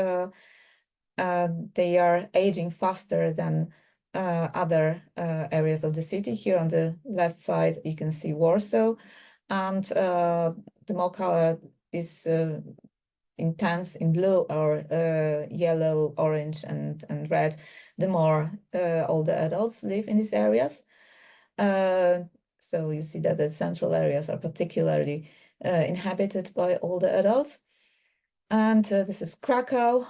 they are aging faster than other areas of the city. Here on the left side, you can see Warsaw, and the more color is intense in blue or yellow, orange, and red, the more older adults live in these areas. So you see that the central areas are particularly inhabited by older adults. And this is Krakow,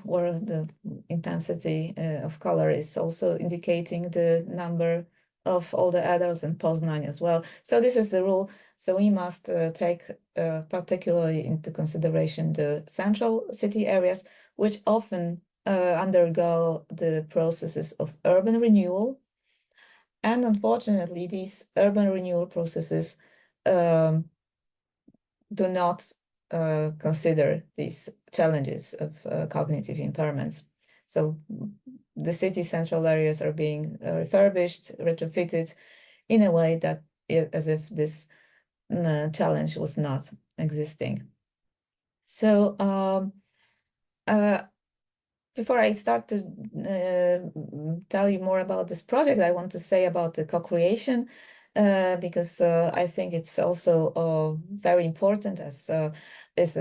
where the intensity of color is also indicating the number of older adults, and Poznań as well. So this is the rule. So we must take particularly into consideration the central city areas, which often undergo the processes of urban renewal. And unfortunately, these urban renewal processes do not consider these challenges of cognitive impairments. So the city central areas are being refurbished, retrofitted in a way that as if this challenge was not existing. So before I start to tell you more about this project, I want to say about the co-creation, because I think it's also very important, as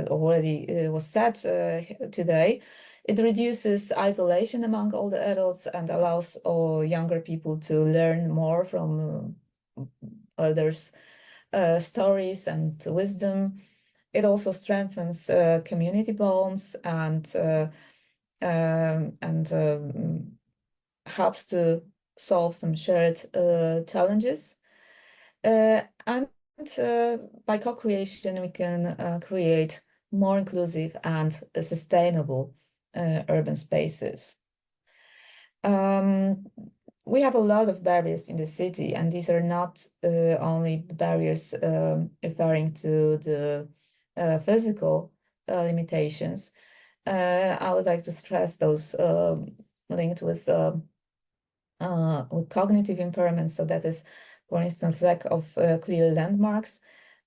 already was said today. It reduces isolation among older adults and allows younger people to learn more from others' stories and wisdom. It also strengthens community bonds and helps to solve some shared challenges. And by co-creation, we can create more inclusive and sustainable urban spaces. We have a lot of barriers in the city, and these are not only barriers referring to the physical limitations. I would like to stress those linked with cognitive impairments. So that is, for instance, lack of clear landmarks,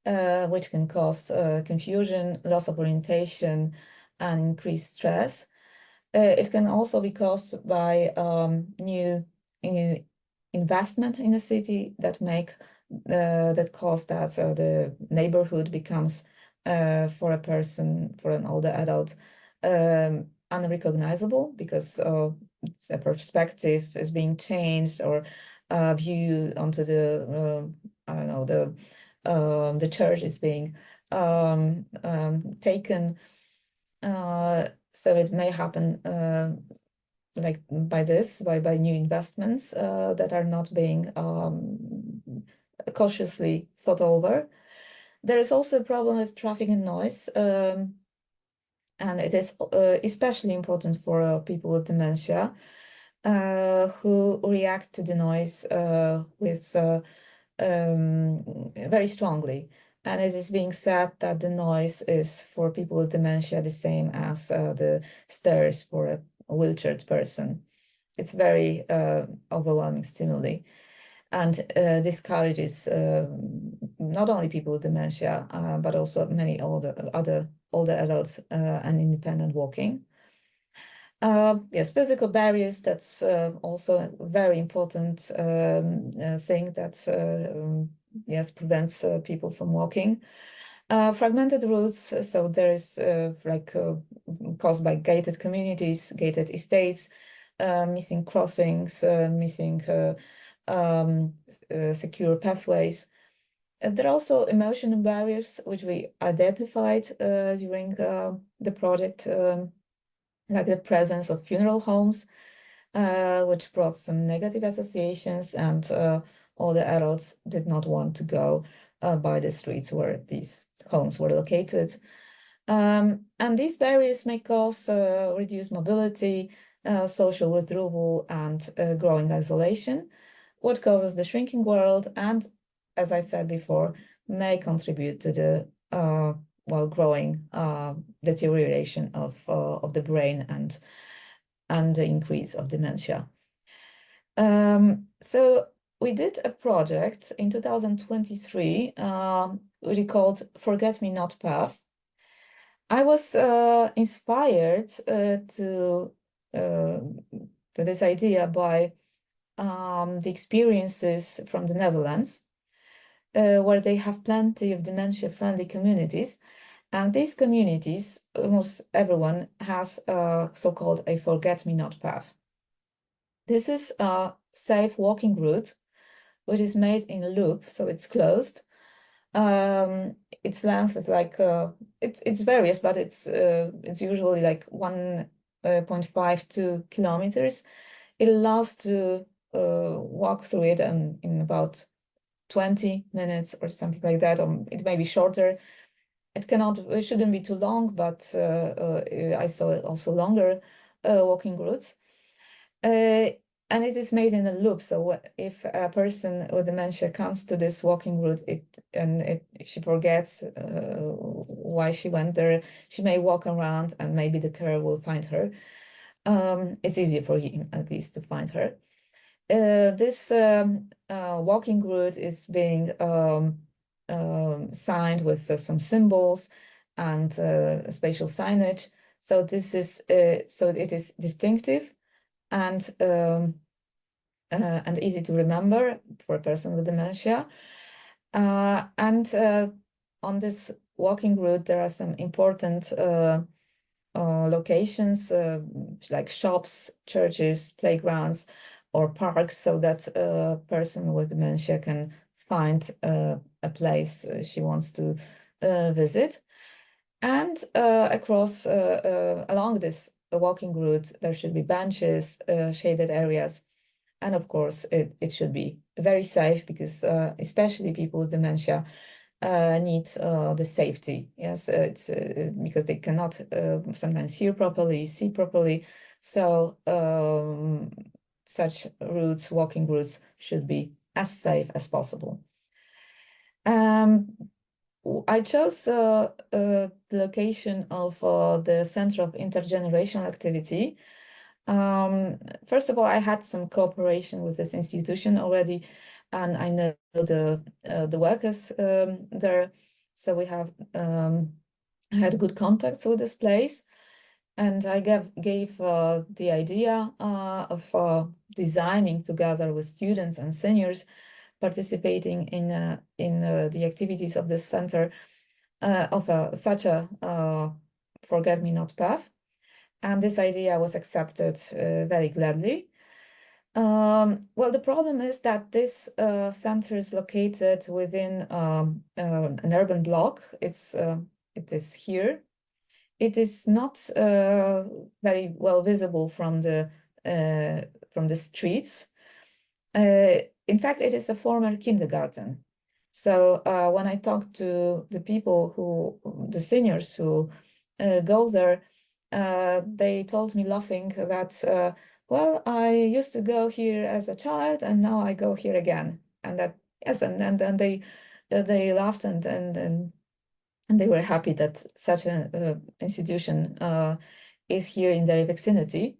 which can cause confusion, loss of orientation, and increased stress. It can also be caused by new investment in the city that cause that the neighborhood becomes for a person, for an older adult, unrecognizable, because a perspective is being changed, or view onto the I don't know, the church is being taken. So it may happen like by new investments that are not being cautiously thought over. There is also a problem with traffic and noise, and it is especially important for people with dementia who react to the noise with very strongly. And it is being said that the noise is for people with dementia the same as the stairs for a wheelchaired person. It's very overwhelming stimuli, and discourages not only people with dementia, but also many other older adults and independent walking. Yes, physical barriers, that's also a very important thing that yes, prevents people from walking. Fragmented routes, so there is caused by gated communities, gated estates, missing crossings, missing secure pathways. There are also emotional barriers, which we identified during the project, like the presence of funeral homes, which brought some negative associations, and all the adults did not want to go by the streets where these homes were located. And these barriers may cause reduced mobility, social withdrawal, and growing isolation, what causes the shrinking world, and, as I said before, may contribute to the growing deterioration of the brain and the increase of dementia. So we did a project in 2023, we called Forget Me Not Path. I was inspired to this idea by the experiences from the Netherlands, where they have plenty of dementia-friendly communities. And these communities, almost everyone has so-called a forget-me-not path. This is a safe walking route, which is made in a loop, so it's closed. Its length is like it's various, but it's usually like 1.52 kilometers. It allows to walk through it in about 20 minutes or something like that, or it may be shorter. It shouldn't be too long, but I saw also longer walking routes. And it is made in a loop. So if a person with dementia comes to this walking route, she forgets why she went there, she may walk around and maybe the carer will find her. It's easier for him, at least, to find her. This walking route is being signed with some symbols and spatial signage. So this is so it is distinctive and easy to remember for a person with dementia. And on this walking route, there are some important locations like shops, churches, playgrounds, or parks, so that a person with dementia can find a place she wants to visit. And across along this walking route, there should be benches, shaded areas, and of course, it should be very safe, because especially people with dementia need the safety. Yes, it's because they cannot sometimes hear properly, see properly. So such routes, walking routes, should be as safe as possible. I chose the location of the Center of Intergenerational Activity. First of all, I had some cooperation with this institution already, and I know the workers there. So we have had good contacts with this place, and I gave the idea of designing together with students and seniors participating in the activities of this center of such a forget-me-not path. And this idea was accepted very gladly. Well, the problem is that this center is located within an urban block. It is here. It is not very well visible from the streets. In fact, it is a former kindergarten. So when I talked to the people the seniors who go there, they told me laughing that, well, I used to go here as a child and now I go here again. And that yes, and then they laughed and they were happy that such an institution is here in their vicinity.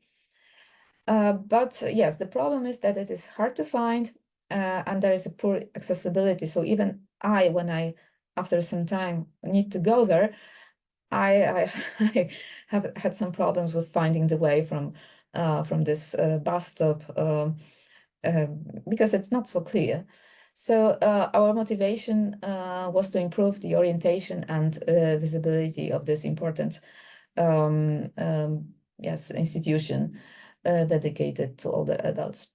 But yes, the problem is that it is hard to find and there is a poor accessibility. So even when I, after some time, need to go there, I I have had some problems with finding the way from this bus stop because it's not so clear. So our motivation was to improve the orientation and visibility of this important yes, institution dedicated to older adults.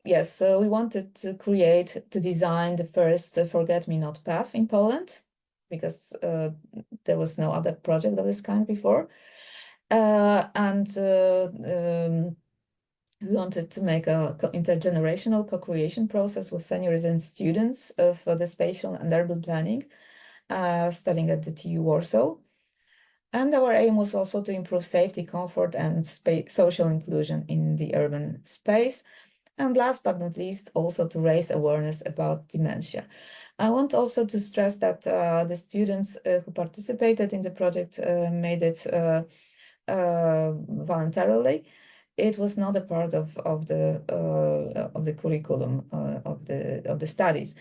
Yes, so we wanted to design the first Forget-Me-Not path in Poland, because there was no other project of this kind before. We wanted to make a intergenerational co-creation process with seniors and students for the spatial and urban planning, studying at the TU Warsaw. And our aim was also to improve safety, comfort, and social inclusion in the urban space. And last but not least, also to raise awareness about dementia. I want also to stress that the students who participated in the project made it voluntarily. It was not a part of the curriculum of the studies,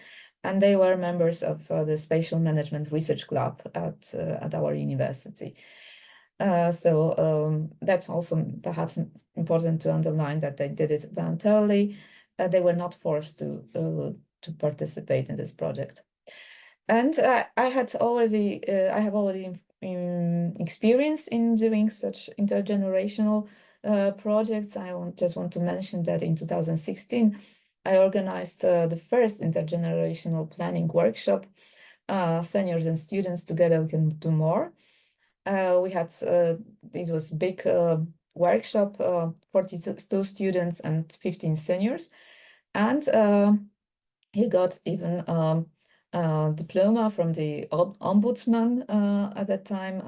and they were members of the Spatial Management Research Club at our university. So that's also perhaps important to underline, that they did it voluntarily. They were not forced to participate in this project. And I have already experience in doing such intergenerational projects. I just want to mention that in 2016, I organized the first intergenerational planning workshop. Seniors and students together we can do more. We had it was a big workshop, 42 students and 15 seniors, and he got even diploma from the ombudsman at that time,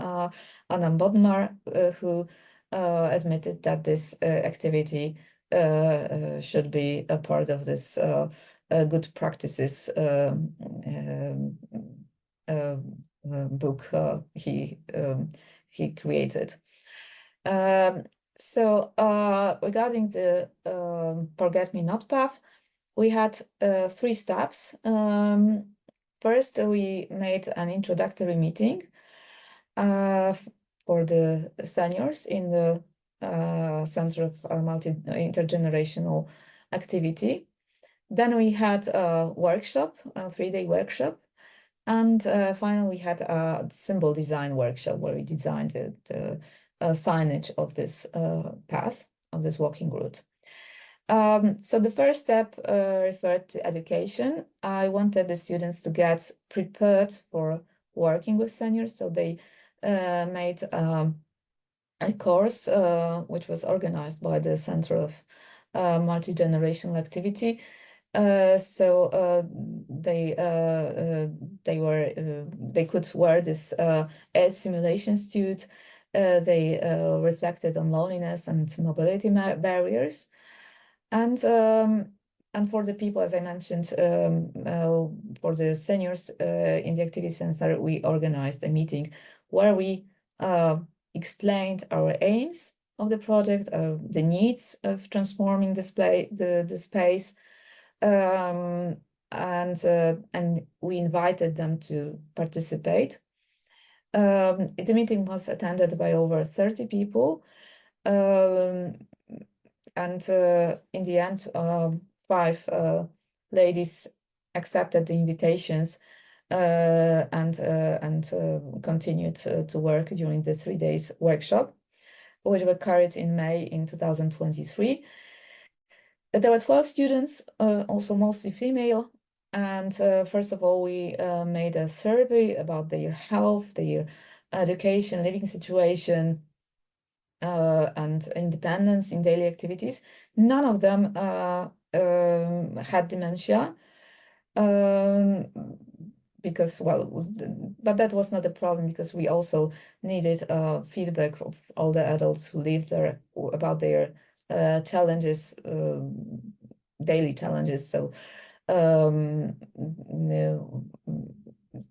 Anna Bodnar, who admitted that this activity should be a part of this good practices book he created. So regarding the Forget-Me-Not path, we had 3 steps. First, we made an introductory meeting for the seniors in the Center of Intergenerational Activity. Then we had a workshop, a 3-day workshop. And finally, we had a symbol design workshop where we designed the signage of this path, of this walking route. So the first step referred to education. I wanted the students to get prepared for working with seniors, so they made a course which was organized by the Center of Multi-Generational Activity. So they could wear this air simulation suit. They reflected on loneliness and mobility barriers. And for the people, as I mentioned, for the seniors in the Activity Center, we organized a meeting where we explained our aims of the project, the needs of transforming the space, and we invited them to participate. The meeting was attended by over 30 people. And in the end, 5 ladies accepted the invitations and continued to work during the 3 days workshop, which were carried in May in 2023. There were 12 students, also mostly female. And first of all, we made a survey about their health, their education, living situation, and independence in daily activities. None of them had dementia, because, well, but that was not a problem, because we also needed feedback of all the adults who lived there about their challenges daily challenges. So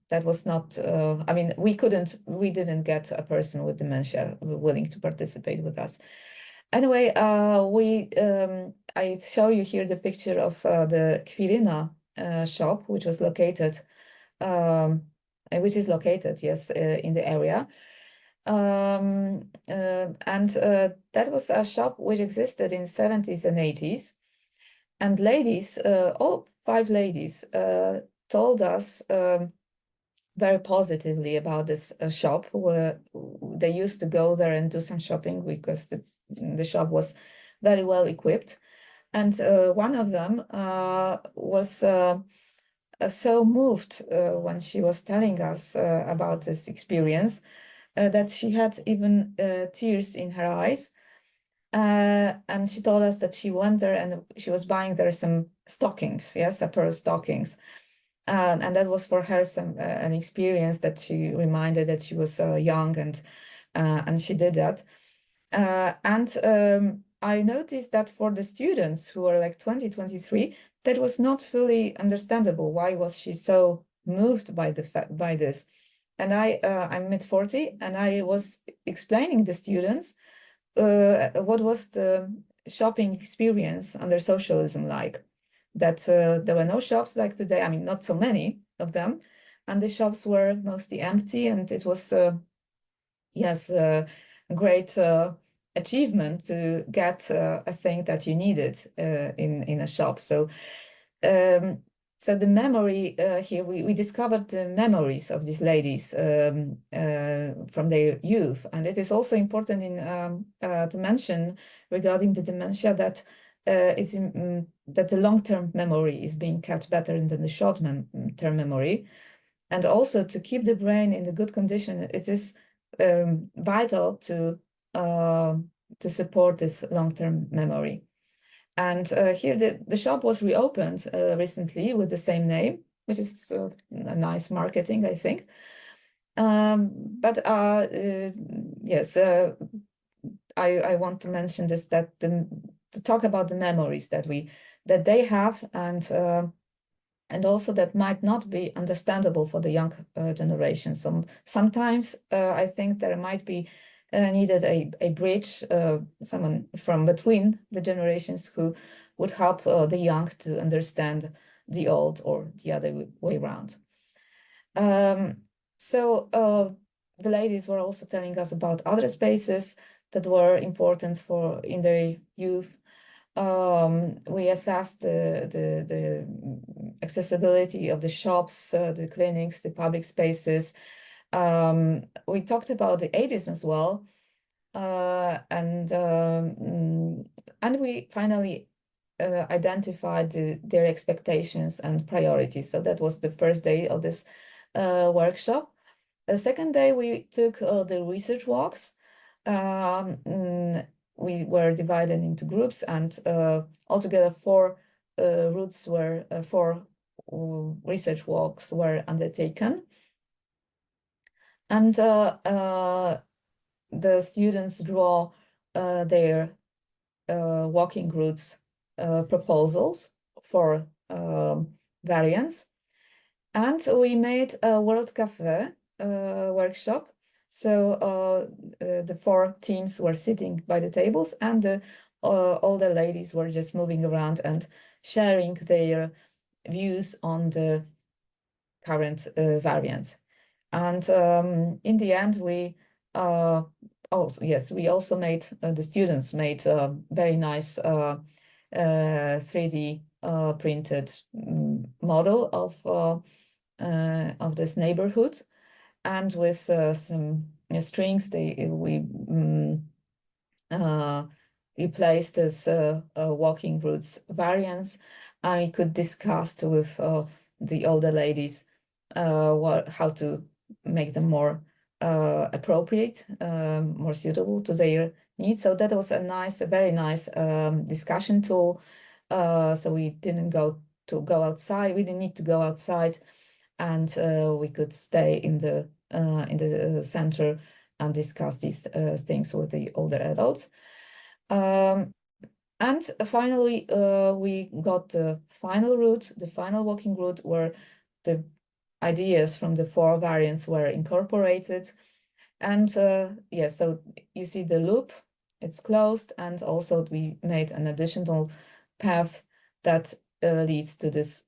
that was not, I mean, we didn't get a person with dementia willing to participate with us. Anyway, I show you here the picture of the Kwirina shop, which is located, yes, in the area. That was a shop which existed in 70s and 80s. And ladies, all 5 ladies, told us very positively about this shop, where they used to go there and do some shopping because the shop was very well equipped. And one of them was so moved when she was telling us about this experience that she had even tears in her eyes. And she told us that she went there and she was buying there some stockings, yes, a pair of stockings. And that was for her an experience that she reminded that she was young, and she did that. I noticed that for the students who were like 20, 23, that was not fully understandable. Why was she so moved by this? And I'm mid-40, and I was explaining the students what was the shopping experience under socialism like. That there were no shops like today. I mean, not so many of them, and the shops were mostly empty. And it was, yes, a great achievement to get a thing that you needed in a shop. So, so the memory here, we discovered the memories of these ladies from their youth, and it is also important to mention regarding the dementia that that the long-term memory is being kept better than the short-term memory, and also to keep the brain in a good condition. It is vital to support this long-term memory. And here the shop was reopened recently with the same name, which is a nice marketing, I think. Yes, I want to mention this, that to talk about the memories that they have, and also that might not be understandable for the young generation. Sometimes I think there might be needed a bridge, someone from between the generations who would help the young to understand the old, or the other way around. The ladies were also telling us about other spaces that were important in their youth. We assessed the accessibility of the shops, the clinics, the public spaces. We talked about the ages as well, and we finally identified their expectations and priorities. So that was the first day of this workshop. The second day we took the research walks. We were divided into groups, and altogether 4 research walks were undertaken. And the students draw their walking routes proposals for variants. And we made a World Cafe workshop. So the 4 teams were sitting by the tables, and all the ladies were just moving around and sharing their views on the current variants. And in the end, we also made the students made a very nice 3D printed model of this neighborhood, and with some strings, we placed this walking routes variants, and we could discuss with the older ladies how to make them more appropriate, more suitable to their needs. So that was a very nice discussion tool. So we didn't go outside. We didn't need to go outside, and we could stay in the center and discuss these things with the older adults. And finally, we got the final route, the final walking route, where the ideas from the 4 variants were incorporated. And yeah, so you see the loop, it's closed, and also we made an additional path that leads to this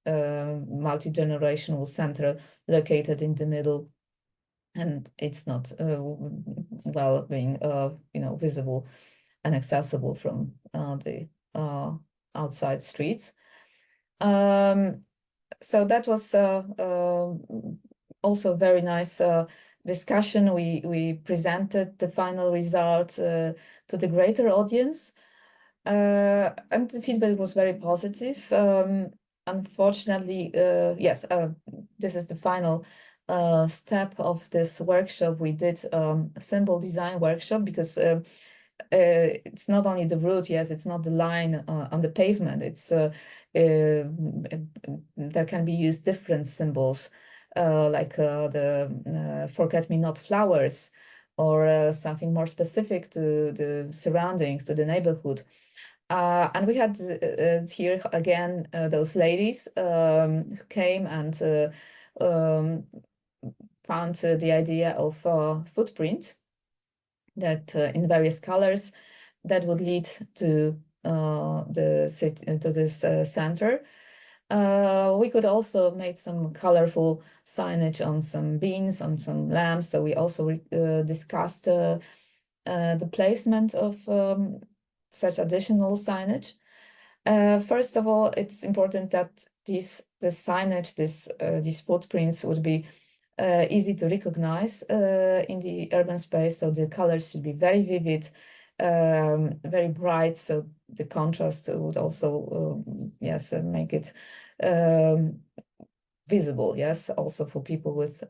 multi-generational center located in the middle, and it's not well being visible and accessible from the outside streets. So that was also very nice discussion. We presented the final result to the greater audience, and the feedback was very positive. Unfortunately, yes, this is the final step of this workshop. We did a symbol design workshop because it's not only the route, yes, it's not the line on the pavement. It's there can be used different symbols, like the forget-me-not flowers, or something more specific to the surroundings, to the neighborhood. And we had here again those ladies who came and found the idea of footprint that in various colors that would lead to the city, to this center. We could also make some colorful signage on some beams, on some lamps. So we also discussed the placement of such additional signage. First of all, it's important that the signage, these footprints would be easy to recognize in the urban space. So the colors should be very vivid, very bright. So the contrast would also, yes, make it visible, yes, also for people with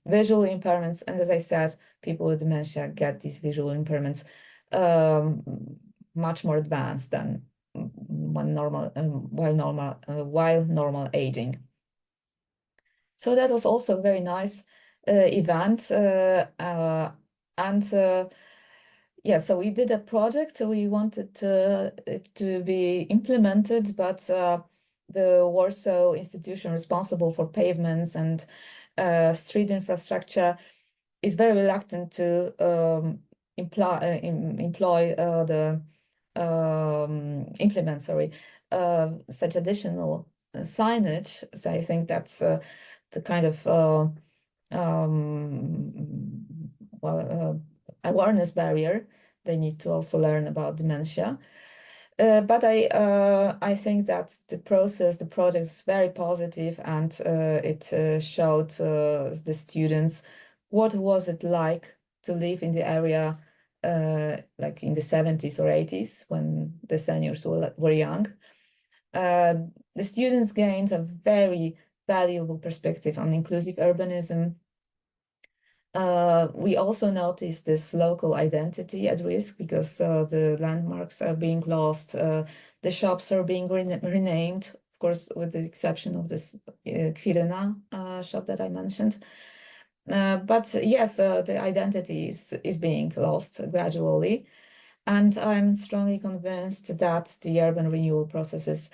visual impairments. And as I said, people with dementia get these visual impairments much more advanced than while normal aging. So that was also a very nice event, and yeah, so we did a project. We wanted it to be implemented, but the Warsaw institution responsible for pavements and street infrastructure is very reluctant to implement such additional signage. So I think that's the kind of awareness barrier. They need to also learn about dementia. But I think that the project is very positive, and it showed the students what was it like to live in the area like in the 70s or 80s when the seniors were young. The students gained a very valuable perspective on inclusive urbanism. We also noticed this local identity at risk because the landmarks are being lost, the shops are being renamed, of course, with the exception of this Kwirena shop that I mentioned. But yes, the identity is being lost gradually. And I'm strongly convinced that the urban renewal processes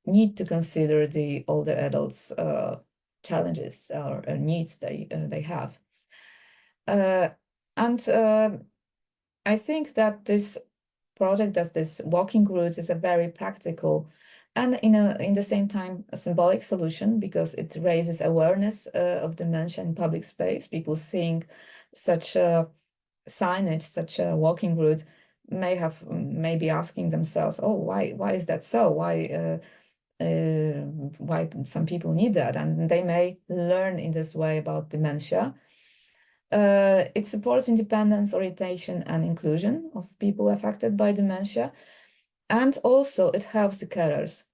need to consider the older adults' challenges or needs they have. And I think that this project, that this walking route, is a very practical and in the same time a symbolic solution, because it raises awareness of dementia in public space. People seeing such signage, such a walking route, may be asking themselves, oh, why is that so? Why some people need that? And they may learn in this way about dementia. It supports independence, orientation, and inclusion of people affected by dementia. And also it helps the carers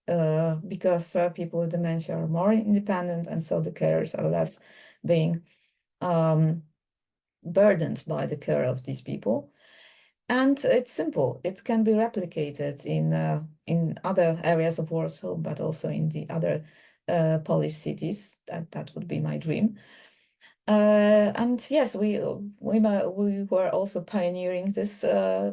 because people with dementia are more independent, and so the carers are less being burdened by the care of these people. And it's simple. It can be replicated in other areas of Warsaw, but also in the other Polish cities. That would be my dream. And yes, we were also pioneering this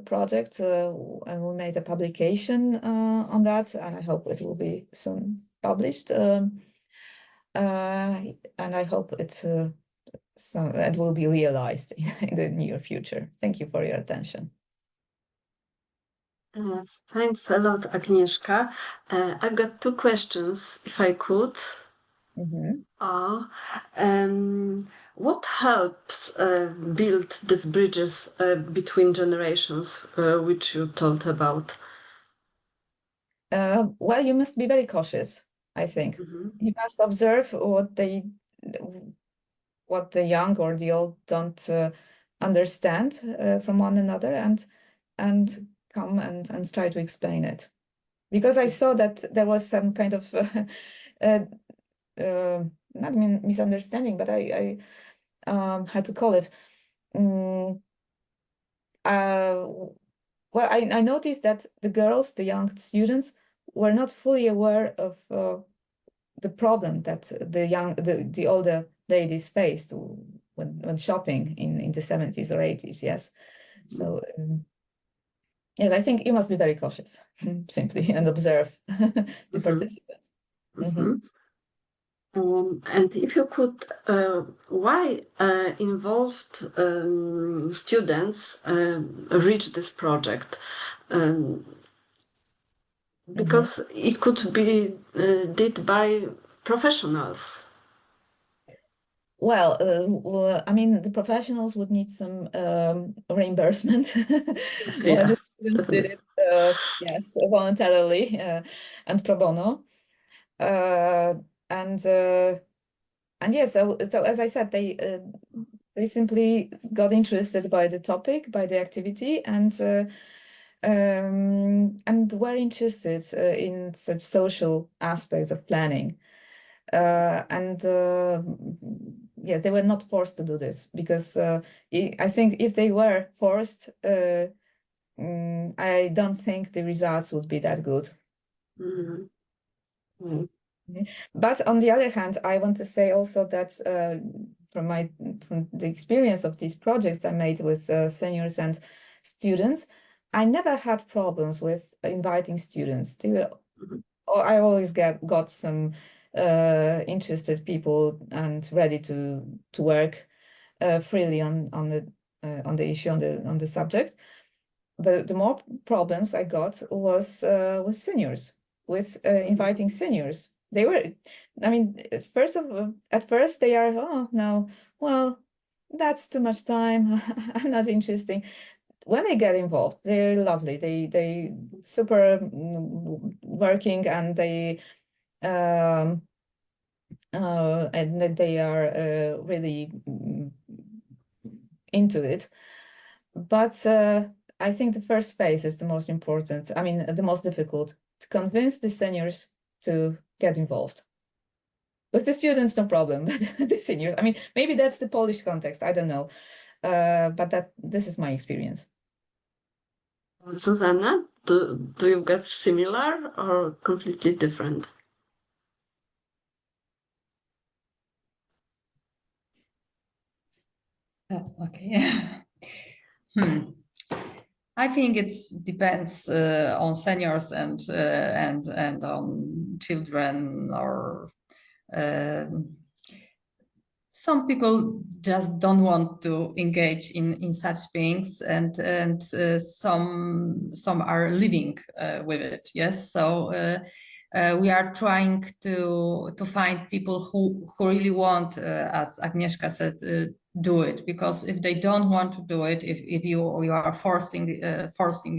project, and we made a publication on that, and I hope it will be soon published. And I hope it will be realized in the near future. Thank you for your attention. Thanks a lot, Agnieszka. I've got two questions, if I could. Mhm. What helps build these bridges between generations, which you told about? Well, you must be very cautious, I think. Mhm. You must observe what the young or the old don't understand from one another, and come and try to explain it. Because I saw that there was some kind of not misunderstanding, but I how to call it. Well, I noticed that the girls, the young students, were not fully aware of the problem that the older ladies faced when shopping in the 70s or 80s. Yes, so yes, I think you must be very cautious, simply, and observe the participants. Mhm. And if you could, why involved students reach this project? Because it could be did by professionals. Well, I mean, the professionals would need some reimbursement while Yeah, the students did definitely. it, yes, voluntarily and pro bono. Uh, and yes, so as I said, they simply got interested by the topic, by the activity, and were interested in such social aspects of planning. And yes, they were not forced to do this, because I think if they were forced, I don't think the results would be that good. Mhm. Mm. But on the other hand, I want to say also that from the experience of these projects I made with seniors and students, I never had problems with inviting students. I always got some interested people and ready to work freely on the issue, on the subject. But the more problems I got was with seniors, with inviting seniors. They were, I mean, at first they are, oh no, well, that's too much time. I'm not interested. When they get involved, they're lovely. They super working, and um, they are really into it. But I think the first phase is the most important. I mean, the most difficult, to convince the seniors to get involved. With the students, no problem, but the seniors, I mean, maybe that's the Polish context, I don't know. But this is my experience. Susanna, do you get similar or completely different? Okay. I think it depends on seniors and on children, or some people just don't want to engage in such things, and some are living with it. Yes, so we are trying to find people who really want, as Agnieszka said, do it. Because if they don't want to do it, if you are forcing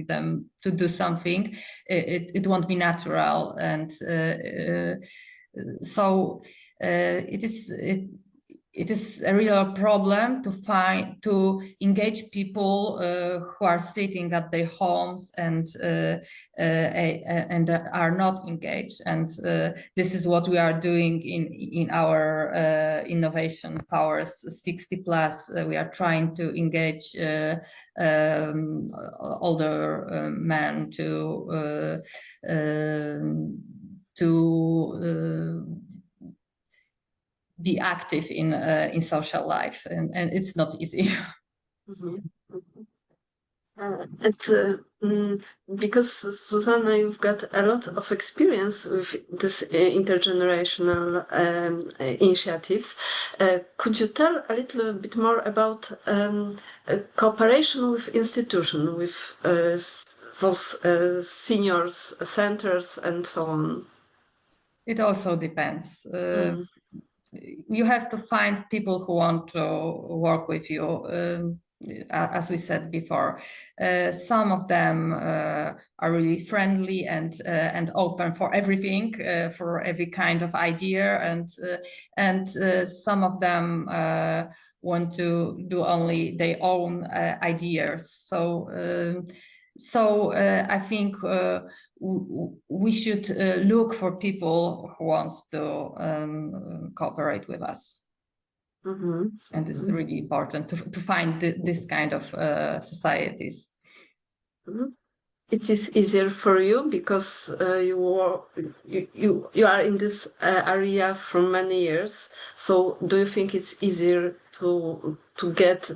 them to do something, it won't be natural. And so it is a real problem to engage people who are sitting at their homes and are not engaged. And this is what we are doing in our Innovation Powers 60+. We are trying to engage older men to be active in social life, and it's not easy. Mhm. Because Susanna, you've got a lot of experience with this intergenerational initiatives. Could you tell a little bit more about cooperation with institutions, with those seniors centers and so on? It also depends. Mm. You have to find people who want to work with you. As we said before, some of them are really friendly and open for everything, for every kind of idea, and some of them want to do only their own ideas. So I think we should look for people who wants to cooperate with us. Mm-hmm. And it's really important to find this kind of societies. Mm-hmm. It is easier for you because you are in this area for many years. So do you think it's easier to get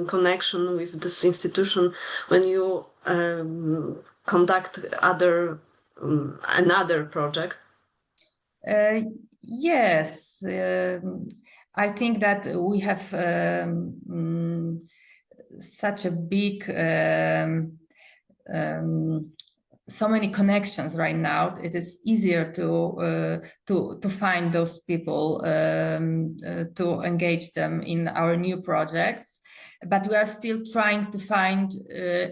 connection with this institution when you conduct another project? Yes, I think that we have such a big so many connections right now. It is easier to find those people, to engage them in our new projects. But we are still trying to find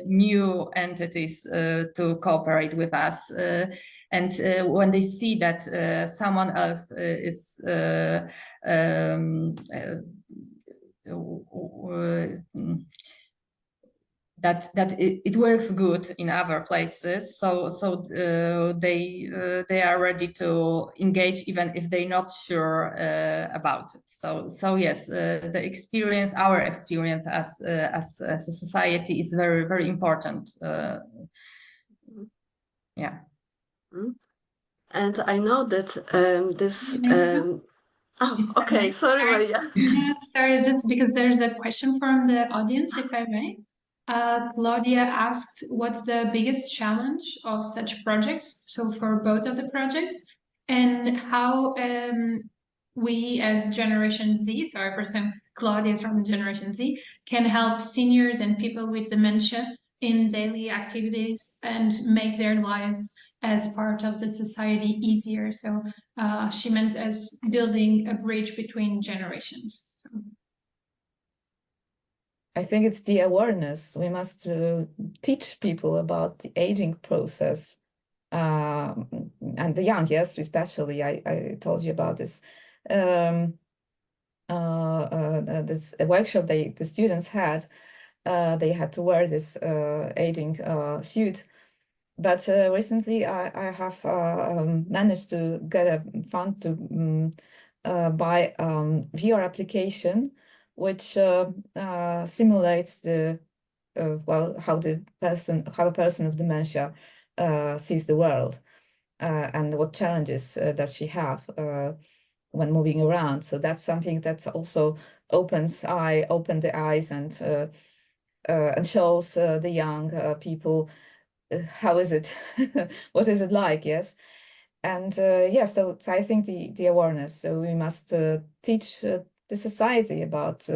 new entities to cooperate with us. And when they see that someone else is that it works good in other places, so they are ready to engage even if they're not sure about it. So yes, the experience, our experience as a society is very, very important. Yeah. And I know that this. Oh, If I okay. may. Sorry, Maria. Yeah, sorry, just because there's a question from the audience, if I may. Claudia asked, what's the biggest challenge of such projects? So for both of the projects, and how we as Generation Z, so I presume Claudia is from Generation Z, can help seniors and people with dementia in daily activities and make their lives as part of the society easier. So she meant as building a bridge between generations. So. I think it's the awareness. We must teach people about the aging process, and the young, yes, especially. I told you about this. This workshop the students had. They had to wear this aging suit. But recently, I have managed to get a fund to buy VR application, which simulates the how a person with dementia sees the world, and what challenges does she have when moving around. So that's something that also opened the eyes and shows the young people how is it, what is it like, yes. And yeah, so I think the awareness, so we must teach the society about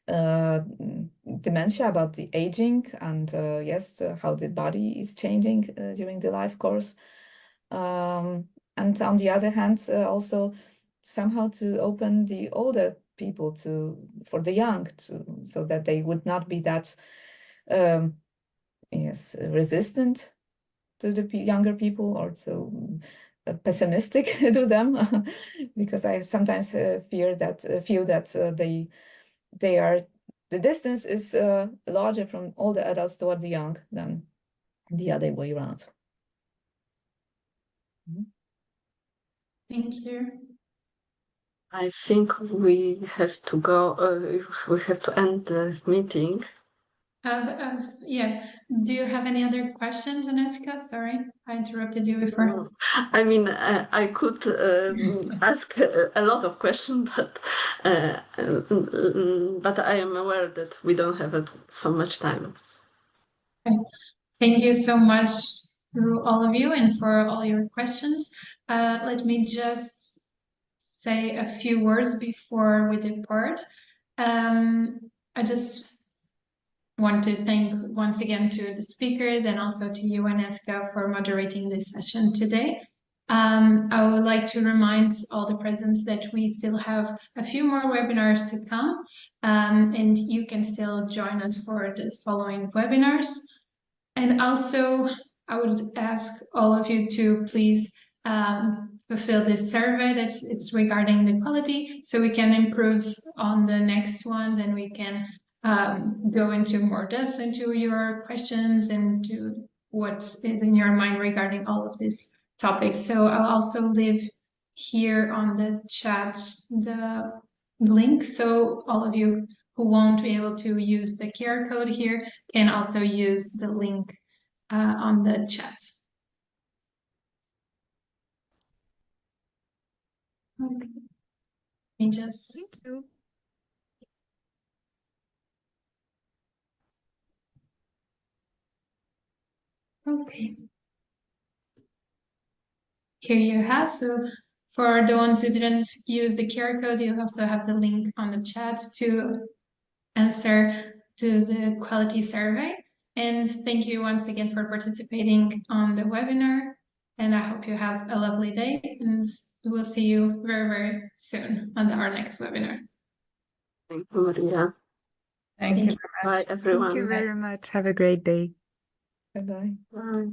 dementia, about the aging, and yes, how the body is changing during the life course. And on the other hand, also somehow to open the older people for the young, so that they would not be that yes, resistant to the younger people, or so pessimistic to them, because I sometimes feel that the distance is larger from older adults toward the young than the other way around. Thank you. I think we have to go. We have to end the meeting. Yeah. Do you have any other questions, Aneska? Sorry, I interrupted you before. I mean, I could ask a lot of questions, but I am aware that we don't have so much time. Thank you so much to all of you and for all your questions. Let me just say a few words before we depart. I just want to thank once again to the speakers and also to you, Aneska, for moderating this session today. I would like to remind all the presents that we still have a few more webinars to come, and you can still join us for the following webinars. And also, I would ask all of you to please fulfill this survey that it's regarding the quality, so we can improve on the next ones, and we can go into more depth into your questions and to what is in your mind regarding all of these topics. So I'll also leave here on the chat the link, so all of you who won't be able to use the QR code here can also use the link on the chat. Okay. Let me just. Thank you. Okay. Here you have. So for the ones who didn't use the QR code, you also have the link on the chat to answer to the quality survey. And thank you once again for participating on the webinar. And I hope you have a lovely day, and we'll see you very, very soon on our next webinar. Thank you, Maria. Thank you. Bye, everyone. Thank you very much. Have a great day. Bye-bye. Bye.